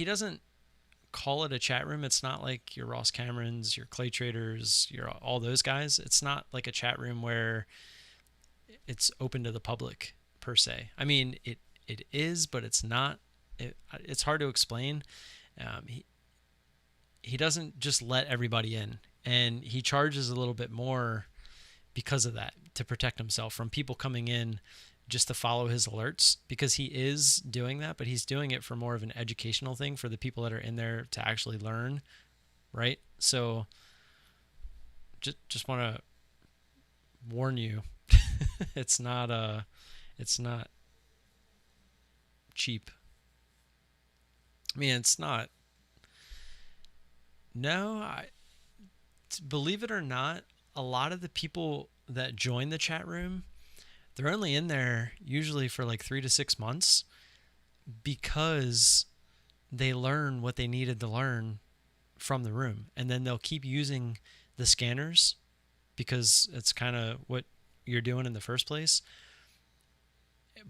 doesn't call it a chat room. It's not like your Ross Camerons, your Clay Traders, all those guys. It's not like a chat room where it's open to the public per se. I mean, it is, but it's not. It's hard to explain. He doesn't just let everybody in, and he charges a little bit more because of that, to protect himself from people coming in just to follow his alerts, because he is doing that, but he's doing it for more of an educational thing for the people that are in there to actually learn, right? So just want to warn you, it's not cheap. I mean, it's not. No, believe it or not, a lot of the people that join the chat room, they're only in there usually for like 3 to 6 months, because they learn what they needed to learn from the room, and then they'll keep using the scanners because it's kind of what you're doing in the first place,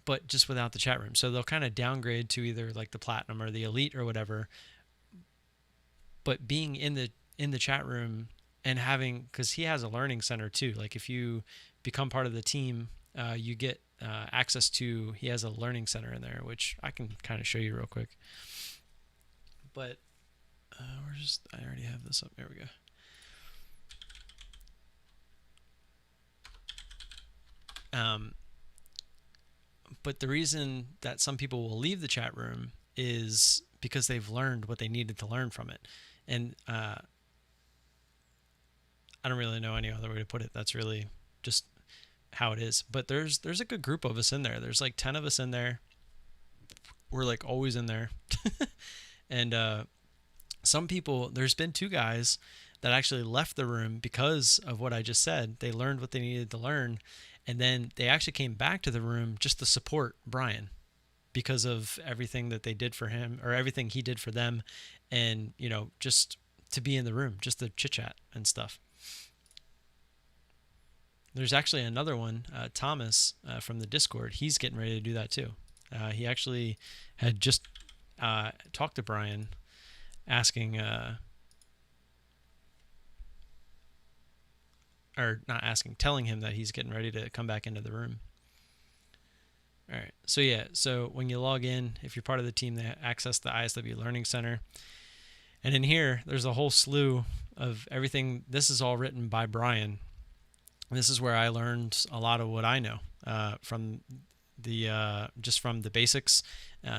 but just without the chat room. So they'll kind of downgrade to either like the platinum or the elite or whatever. But being in the chat room and having, because he has a learning center too. Like if you become part of the team, you get access to, he has a learning center in there, which I can kind of show you real quick. But I already have this up. There we go. But the reason that some people will leave the chat room is because they've learned what they needed to learn from it. And I don't really know any other way to put it. That's really just how it is. But there's a good group of us in there. There's like 10 of us in there. We're like always in there. And some people, there's been 2 guys that actually left the room because of what I just said. They learned what they needed to learn, and then they actually came back to the room just to support Brian because of everything that they did for him, or everything he did for them, and just to be in the room, just to chit chat and stuff. There's actually another one, Thomas from the Discord. He's getting ready to do that too. He actually had just talked to Brian, asking, or not asking, telling him that he's getting ready to come back into the room. All right. So yeah, so when you log in, if you're part of the team, they access the ISW Learning Center. And in here, there's a whole slew of everything. This is all written by Brian. This is where I learned a lot of what I know from the just from the basics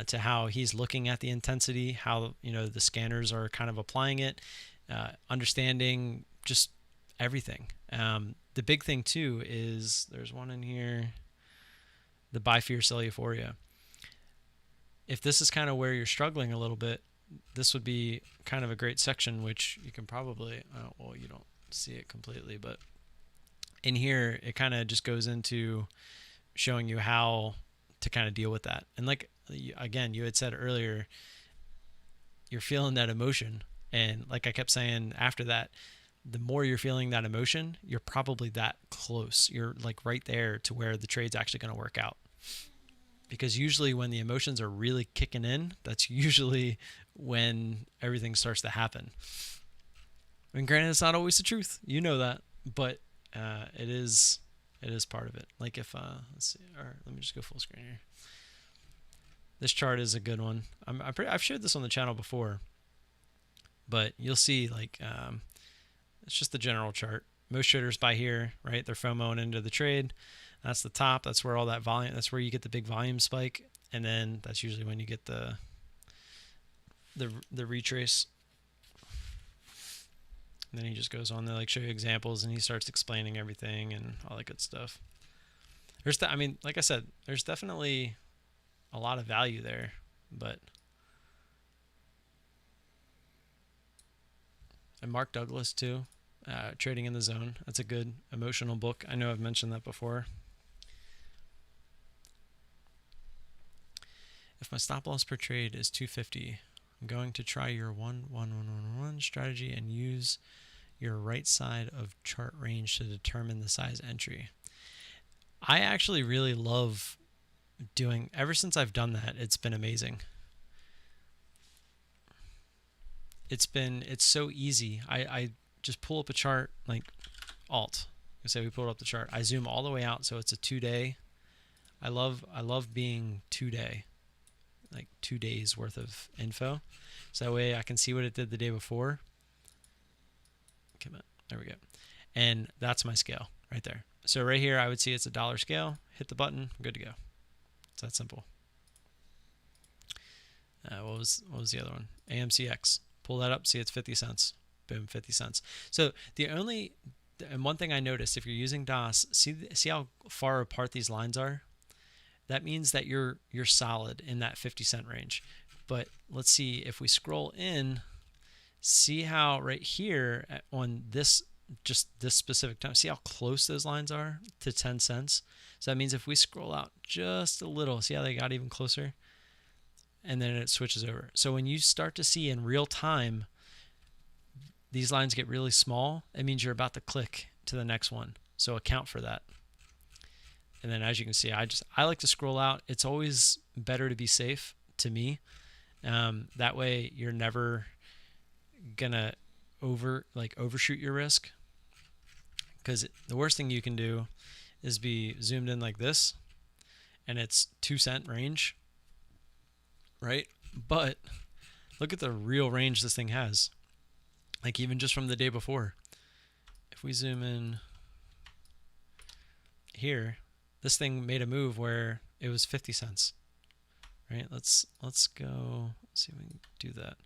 to how he's looking at the intensity, how the scanners are kind of applying it, understanding just everything. The big thing too is there's one in here, the bifurcilliophoria. If this is kind of where you're struggling a little bit, this would be kind of a great section, which you can probably, well, you don't see it completely, but in here, it kind of just goes into showing you how to kind of deal with that. And like, again, you had said earlier, you're feeling that emotion. And like I kept saying after that, the more you're feeling that emotion, you're probably that close. You're like right there to where the trade's actually going to work out. Because usually when the emotions are really kicking in, that's usually when everything starts to happen. I mean, granted, it's not always the truth. You know that. But it is part of it. Like if, let's see, or let me just go full screen here. This chart is a good one. I've shared this on the channel before. But you'll see, like, it's just the general chart. Most traders buy here, right? They're FOMOing into the trade. That's the top. That's where all that volume, that's where you get the big volume spike. And then that's usually when you get the retrace. And then he just goes on to like show you examples and he starts explaining everything and all that good stuff. I mean, like I said, there's definitely a lot of value there, but. And Mark Douglas too, Trading in the Zone. That's a good emotional book. I know I've mentioned that before. If my stop loss per trade is 250, I'm going to try your 1-1-1-1-1 strategy and use your right side of chart range to determine the size entry. I actually really love doing, ever since I've done that, it's been amazing. It's so easy. I just pull up a chart, like Alt. I say we pulled up the chart. I zoom all the way out so it's a 2-day. I love being 2-day, like 2 days worth of info. So that way I can see what it did the day before. Come on, there we go. And that's my scale right there. So right here I would see it's a dollar scale. Hit the button, good to go. It's that simple. What was the other one? AMCX. Pull that up, see it's 50 cents. Boom, 50 cents. So and one thing I noticed, if you're using DOS, see how far apart these lines are? That means that you're solid in that 50-cent range. But let's see, if we scroll in, see how right here on this specific time, see how close those lines are to 10 cents? So that means if we scroll out just a little, see how they got even closer? And then it switches over. So when you start to see in real time, these lines get really small, it means you're about to click to the next one. So account for that. And then as you can see, I like to scroll out. It's always better to be safe to me. That way you're never gonna overshoot your risk. Because the worst thing you can do is be zoomed in like this, and it's 2-cent range. Right? But look at the real range this thing has. Like even just from the day before. If we zoom in here, this thing made a move where it was 50 cents. Right? Let's go, let's see if we can do that.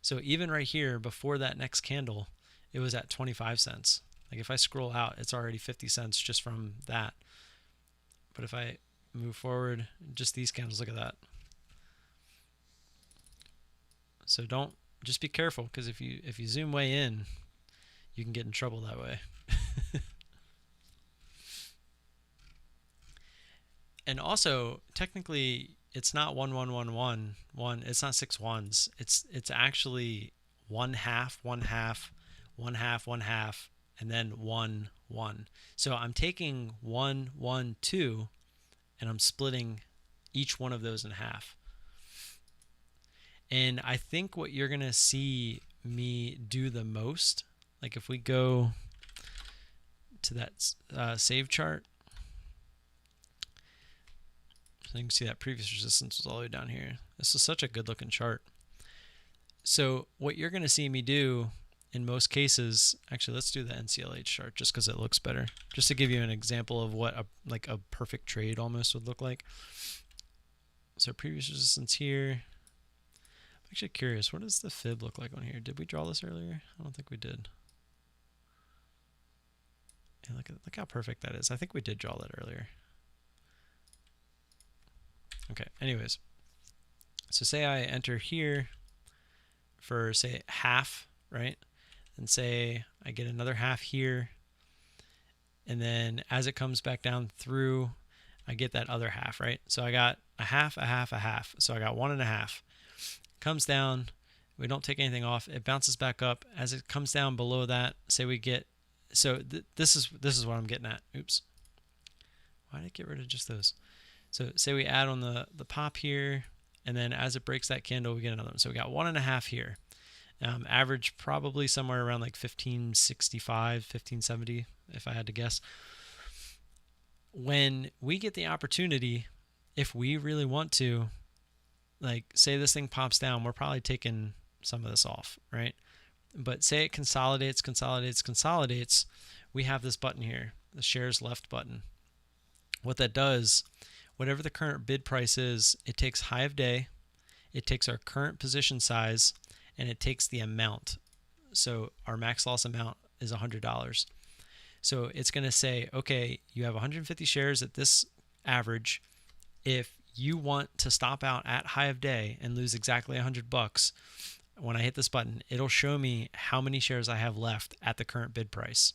So even right here before that next candle, it was at 25 cents. Like if I scroll out, it's already 50 cents just from that. But if I move forward, just these candles, look at that. So just be careful, because if you zoom way in, you can get in trouble that way. And also, technically, it's not 1-1-1-1. It's not 6 ones. It's actually 1/2, 1/2, 1/2, 1/2, and then 1, 1. So I'm taking 1, 1, 2, and I'm splitting each one of those in half. And I think what you're going to see me do the most, like if we go to that save chart, so you can see that previous resistance was all the way down here. This is such a good looking chart. So what you're going to see me do in most cases, actually let's do the NCLH chart just because it looks better, just to give you an example of what a perfect trade almost would look like. So previous resistance here. I'm actually curious, what does the fib look like on here? Did we draw this earlier? I don't think we did. Yeah, look how perfect that is. I think we did draw that earlier. Okay, anyways. So say I enter here for, say, half, right? And say I get another half here. And then as it comes back down through, I get that other half, right? So I got a half, a half, a half. So I got 1.5. Comes down. We don't take anything off. It bounces back up. As it comes down below that, say we get, so this is what I'm getting at. Oops. Why did I get rid of just those? So say we add on the pop here, and then as it breaks that candle, we get another one. So we got 1.5 here. Average probably somewhere around like 1565, 1570, if I had to guess. When we get the opportunity, if we really want to, like say this thing pops down, we're probably taking some of this off, right? But say it consolidates, we have this button here, the shares left button. What that does, whatever the current bid price is, it takes high of day, it takes our current position size, and it takes the amount. So our max loss amount is $100. So it's going to say, okay, you have 150 shares at this average. If you want to stop out at high of day and lose exactly $100, when I hit this button, it'll show me how many shares I have left at the current bid price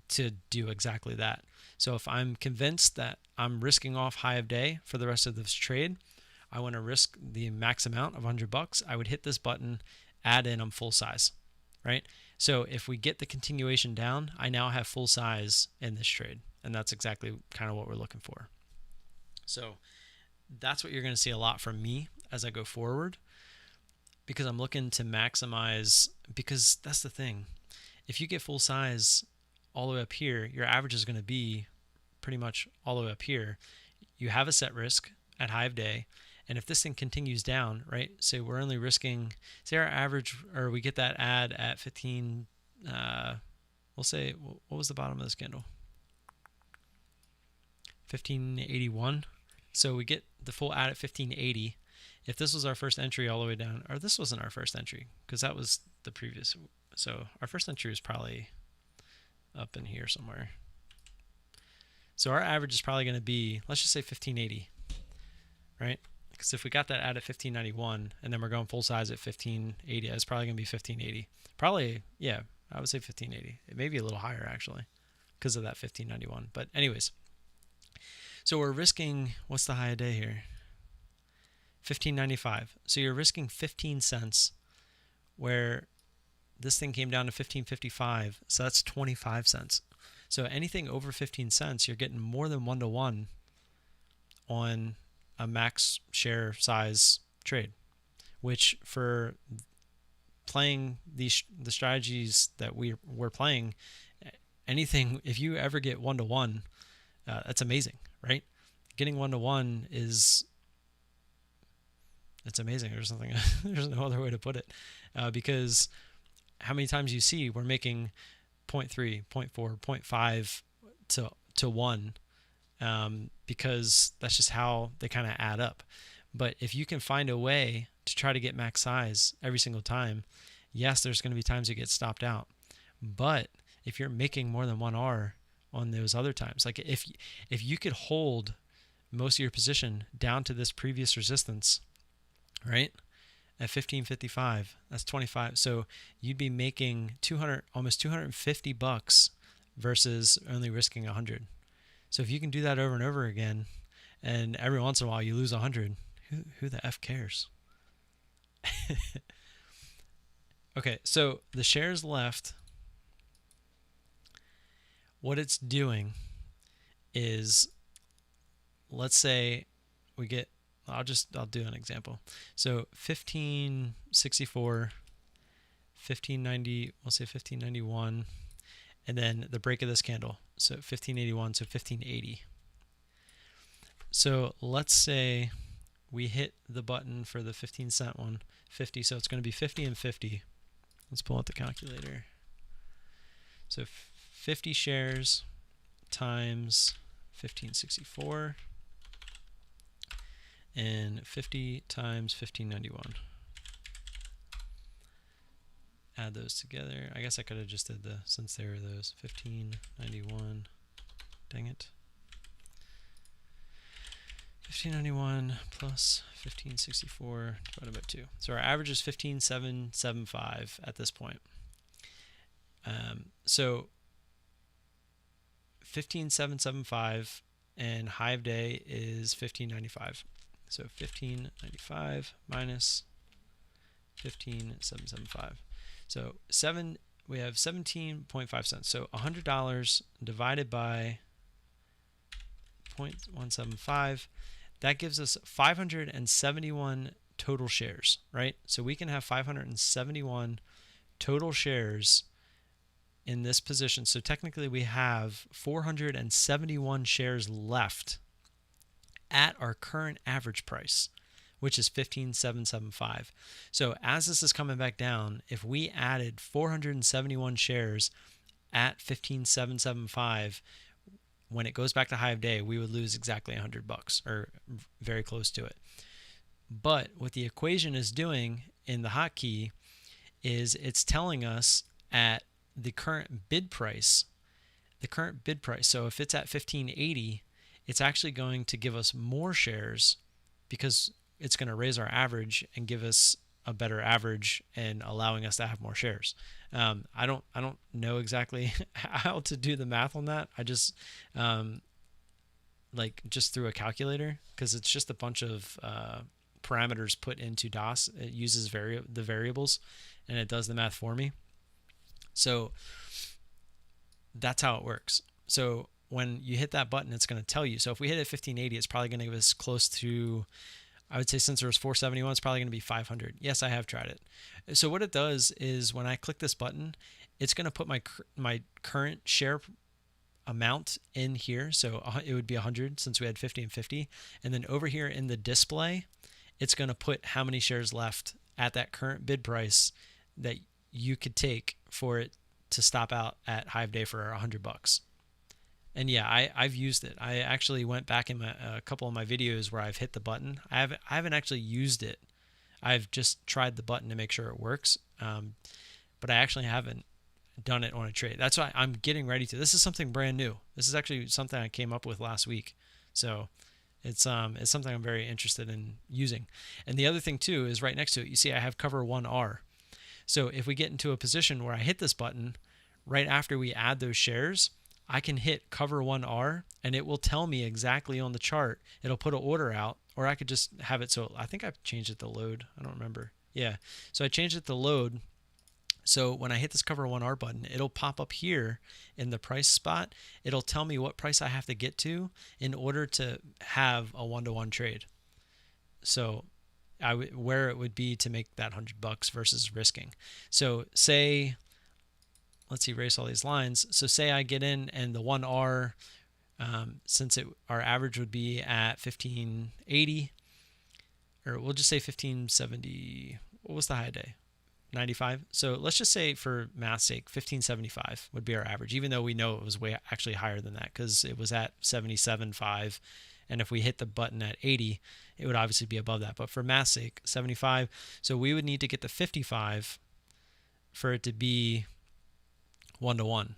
to do exactly that. So if I'm convinced that I'm risking off high of day for the rest of this trade, I want to risk the max amount of $100, I would hit this button, add in, I'm full size, right? So if we get the continuation down, I now have full size in this trade, and that's exactly kind of what we're looking for. So that's what you're going to see a lot from me as I go forward, because I'm looking to maximize, because that's the thing. If you get full size all the way up here, your average is going to be pretty much all the way up here. You have a set risk at high of day. And if this thing continues down, right, say we're only risking, say our average, or we get that add at 15, we'll say, what was the bottom of this candle? 1581. So we get the full add at 1580. If this was our first entry all the way down, or this wasn't our first entry, because that was the previous. So our first entry was probably up in here somewhere. So our average is probably going to be, let's just say 1580, right? Because if we got that add at 1591 and then we're going full size at 1580, it's probably going to be 1580. Probably, yeah, I would say 1580. It may be a little higher actually because of that 1591. But anyways, so we're risking, what's the high of day here? 1595. So you're risking 15 cents where this thing came down to 1555. So that's 25 cents. So anything over 15 cents, you're getting more than 1-to-1 on a max share size trade, which for playing the strategies that we're playing, anything, if you ever get 1-to-1, that's amazing, right? Getting 1-to-1 is, it's amazing. There's nothing, there's no other way to put it, because how many times you see we're making 0.3, 0.4, 0.5 to 1, because that's just how they kind of add up. But if you can find a way to try to get max size every single time, yes, there's going to be times you get stopped out. But if you're making more than 1R on those other times, like if you could hold most of your position down to this previous resistance, right, at 1555, that's 25. So you'd be making almost $250 versus only risking 100. So if you can do that over and over again, and every once in a while you lose 100, who the F cares? Okay, so the shares left, what it's doing is, let's say we get, I'll do an example. So 1564, 1590, we'll say 1591, and then the break of this candle. So 1581, so 1580. So let's say we hit the button for the 15 cent one, 50, so it's going to be 50 and 50, Let's pull out the calculator. So 50 shares times 1564 and 50 times 1591. Add those together. I guess I could have just did since there were those 1591. Dang it. 1591 plus 1564 divided by 2. So our average is 15,775 at this point. So 15,775 and high of day is 1595. So 1595 minus 15,775. So we have 17.5 cents. So $100 divided by 0.175, that gives us 571 total shares, right? So we can have 571 total shares in this position. So technically we have 471 shares left at our current average price, which is 15,775. So as this is coming back down, if we added 471 shares at 15,775, when it goes back to high of day, we would lose exactly $100 or very close to it. But what the equation is doing in the hotkey is it's telling us at the current bid price, so if it's at 1580, it's actually going to give us more shares because it's going to raise our average and give us a better average and allowing us to have more shares. I don't know exactly how to do the math on that. I just just through a calculator, because it's just a bunch of parameters put into DOS. It uses the variables and it does the math for me. So that's how it works. So when you hit that button, it's going to tell you. So if we hit it 1580, it's probably going to give us close to, I would say since there was 471, it's probably going to be 500. Yes, I have tried it. So what it does is when I click this button, it's going to put my current share amount in here. So it would be 100 since we had 50 and 50. And then over here in the display, it's going to put how many shares left at that current bid price that you could take for it to stop out at high of day for $100. And yeah, I've used it. I actually went back in a couple of my videos where I've hit the button. I haven't actually used it. I've just tried the button to make sure it works. But I actually haven't done it on a trade. That's why I'm getting ready to. This is something brand new. This is actually something I came up with last week. So it's something I'm very interested in using. And the other thing too is right next to it, you see I have cover 1R. So if we get into a position where I hit this button, right after we add those shares, I can hit cover 1R and it will tell me exactly on the chart. It'll put an order out, or I could just have it. So I think I've changed it to load. I don't remember. Yeah. So I changed it to load. So when I hit this cover 1R button, it'll pop up here in the price spot. It'll tell me what price I have to get to in order to have a 1-to-1 trade. So where it would be to make that $100 versus risking. So say, let's erase all these lines. So say I get in and the 1R, since our average would be at 1580, or we'll just say 1570. What was the high day? 95. So let's just say for math's sake, 1575 would be our average, even though we know it was actually higher than that because it was at 77.5. And if we hit the button at 80, it would obviously be above that. But for math's sake, 75. So we would need to get to 55 for it to be 1-to-1.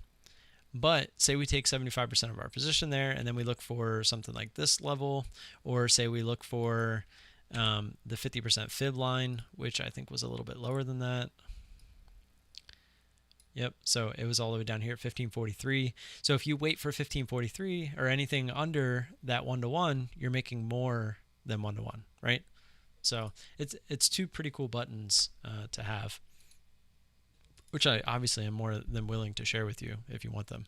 But say we take 75% of our position there, and then we look for something like this level, or say we look for the 50% fib line, which I think was a little bit lower than that. Yep, so it was all the way down here at 1543. So if you wait for 1543 or anything under that 1-to-1, you're making more than 1-to-1, right? So it's two pretty cool buttons to have, which I obviously am more than willing to share with you if you want them.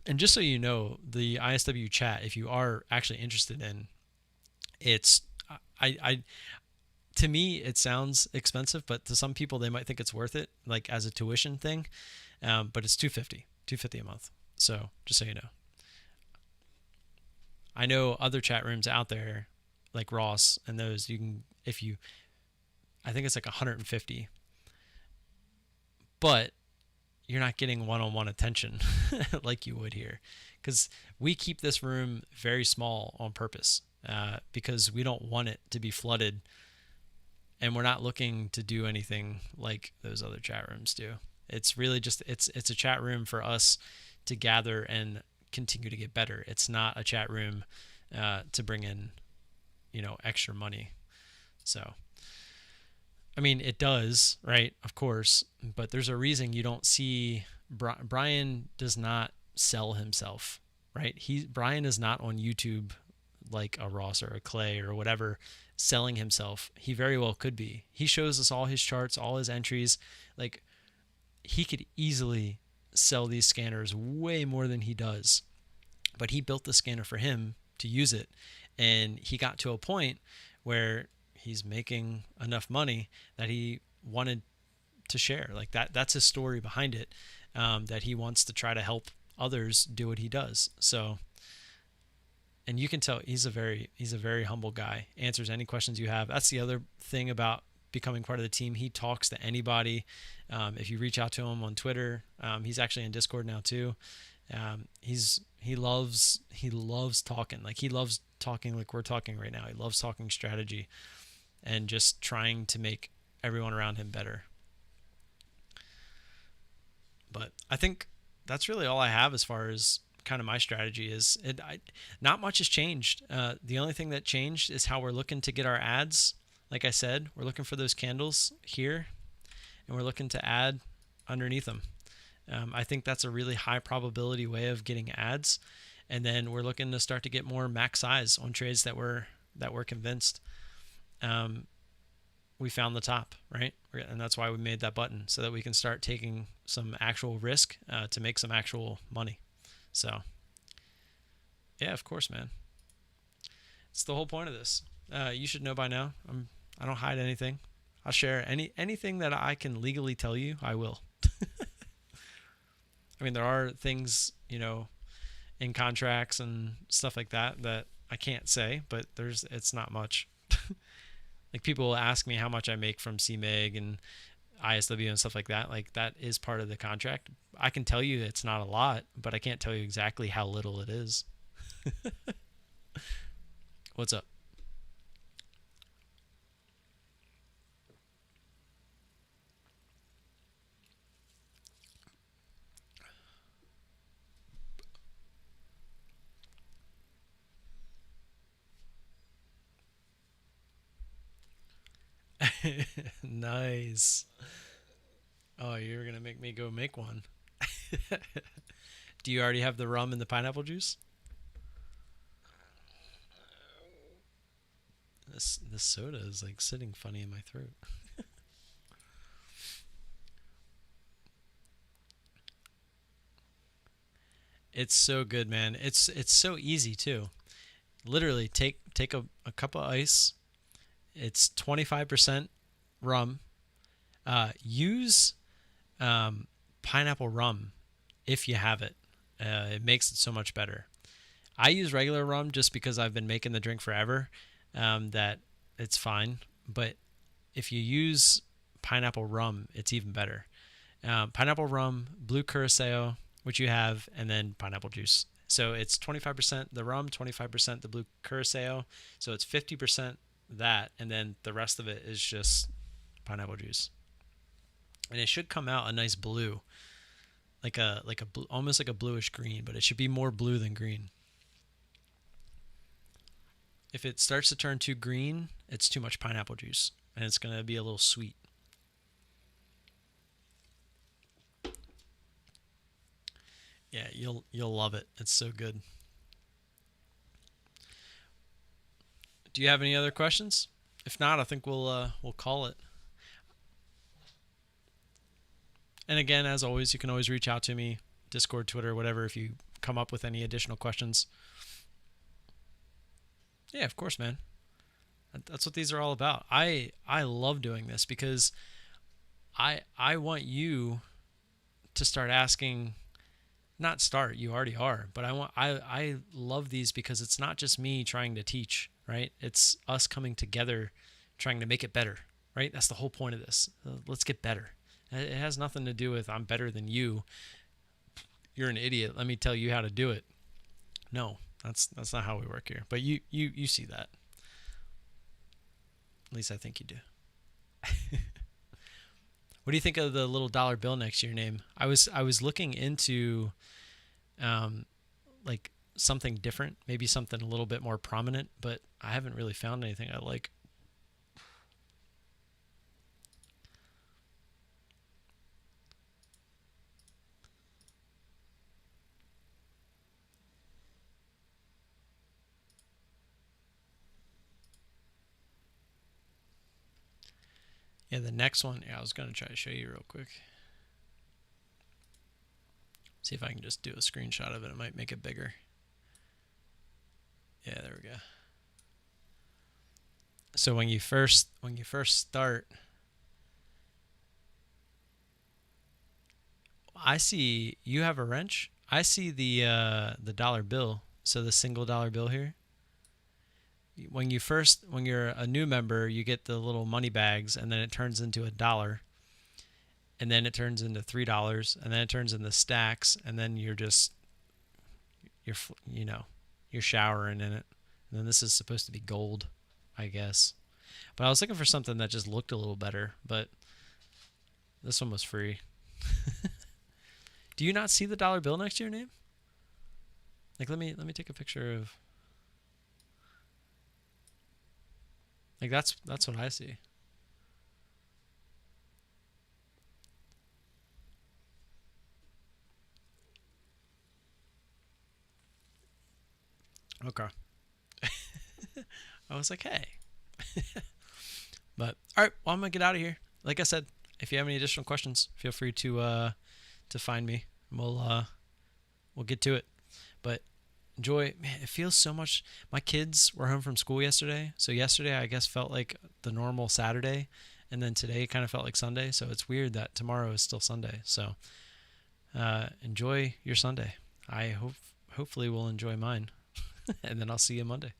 And just so you know, the ISW chat, if you are actually interested in, it's to me it sounds expensive, but to some people they might think it's worth it, like as a tuition thing. But it's $250 a month. So just so you know, I know other chat rooms out there like Ross and those, you can, I think it's like 150. but you're not getting one-on-one attention like you would here, because we keep this room very small on purpose, because we don't want it to be flooded, and we're not looking to do anything like those other chat rooms do. It's really just it's a chat room for us to gather and continue to get better. It's not a chat room to bring in, extra money. So, I mean, it does, right? Of course, but there's a reason you don't see Brian does not sell himself, right? Brian is not on YouTube like a Ross or a Clay or whatever selling himself. He very well could be. He shows us all his charts, all his entries. Like, he could easily sell these scanners way more than he does, but he built the scanner for him to use it, and he got to a point where he's making enough money that he wanted to share. Like, that's his story behind it, that he wants to try to help others do what he does. So, and you can tell he's a very humble guy, answers any questions you have. That's the other thing about becoming part of the team. He talks to anybody. If you reach out to him on Twitter, he's actually in Discord now too. He loves talking. Like, he loves talking like we're talking right now. He loves talking strategy and just trying to make everyone around him better. But I think that's really all I have as far as kind of my strategy is. Not much has changed. The only thing that changed is how we're looking to get our ads. Like I said, we're looking for those candles here, and we're looking to add underneath them. I think that's a really high probability way of getting ads. And then we're looking to start to get more max size on trades that we're convinced we found the top, right? And that's why we made that button, so that we can start taking some actual risk to make some actual money. So, yeah, of course, man. It's the whole point of this. You should know by now. I don't hide anything. I'll share anything that I can legally tell you, I will. I mean, there are things, in contracts and stuff like that I can't say, but it's not much. Like, people will ask me how much I make from CMEG and ISW and stuff like that. Like, that is part of the contract. I can tell you it's not a lot, but I can't tell you exactly how little it is. What's up? Nice. Oh, you're going to make me go make one. Do you already have the rum and the pineapple juice? This soda is like sitting funny in my throat. It's so good, man. It's so easy too. Literally, take a cup of ice. It's 25% rum. Use pineapple rum if you have it. It makes it so much better. I use regular rum just because I've been making the drink forever. That it's fine. But if you use pineapple rum, it's even better. Pineapple rum, blue curacao, which you have, and then pineapple juice. So it's 25% the rum, 25% the blue curacao. So it's 50% that, and then the rest of it is just pineapple juice. And it should come out a nice blue, like a blue, almost like a bluish green, but it should be more blue than green. If it starts to turn too green, it's too much pineapple juice, and it's going to be a little sweet. Yeah, you'll love it. It's so good. Do you have any other questions? If not, I think we'll call it. And again, as always, you can always reach out to me, Discord, Twitter, whatever, if you come up with any additional questions. Yeah, of course, man. That's what these are all about. I love doing this because I want you to start asking. Not start, you already are, but I love these because it's not just me trying to teach, right? It's us coming together trying to make it better, right? That's the whole point of this. Let's get better. It has nothing to do with I'm better than you. You're an idiot. Let me tell you how to do it. No, that's not how we work here. But you see that. At least I think you do. What do you think of the little dollar bill next to your name? I was looking into um, like something different, maybe something a little bit more prominent, but I haven't really found anything I like. Yeah, the next one, yeah, I was going to try to show you real quick. See if I can just do a screenshot of it. It might make it bigger. Yeah, there we go. So when you first start, I see you have a wrench. I see the dollar bill. So the single dollar bill here. When you're a new member, you get the little money bags, and then it turns into $1, and then it turns into $3, and then it turns into stacks, and then you're you're showering in it. And then this is supposed to be gold, I guess. But I was looking for something that just looked a little better, but this one was free. Do you not see the dollar bill next to your name? Like let me take a picture of like that's what I see. Okay. I was like, hey. But all right, well I'm gonna get out of here. Like I said, if you have any additional questions, feel free to find me. And we'll get to it. But enjoy. Man, it feels so much. My kids were home from school yesterday, so yesterday I guess felt like the normal Saturday, and then today kind of felt like Sunday. So it's weird that tomorrow is still Sunday. So enjoy your Sunday. I hopefully will enjoy mine, and then I'll see you Monday.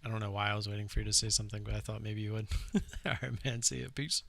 I don't know why I was waiting for you to say something, but I thought maybe you would. All right, man. See you. Peace.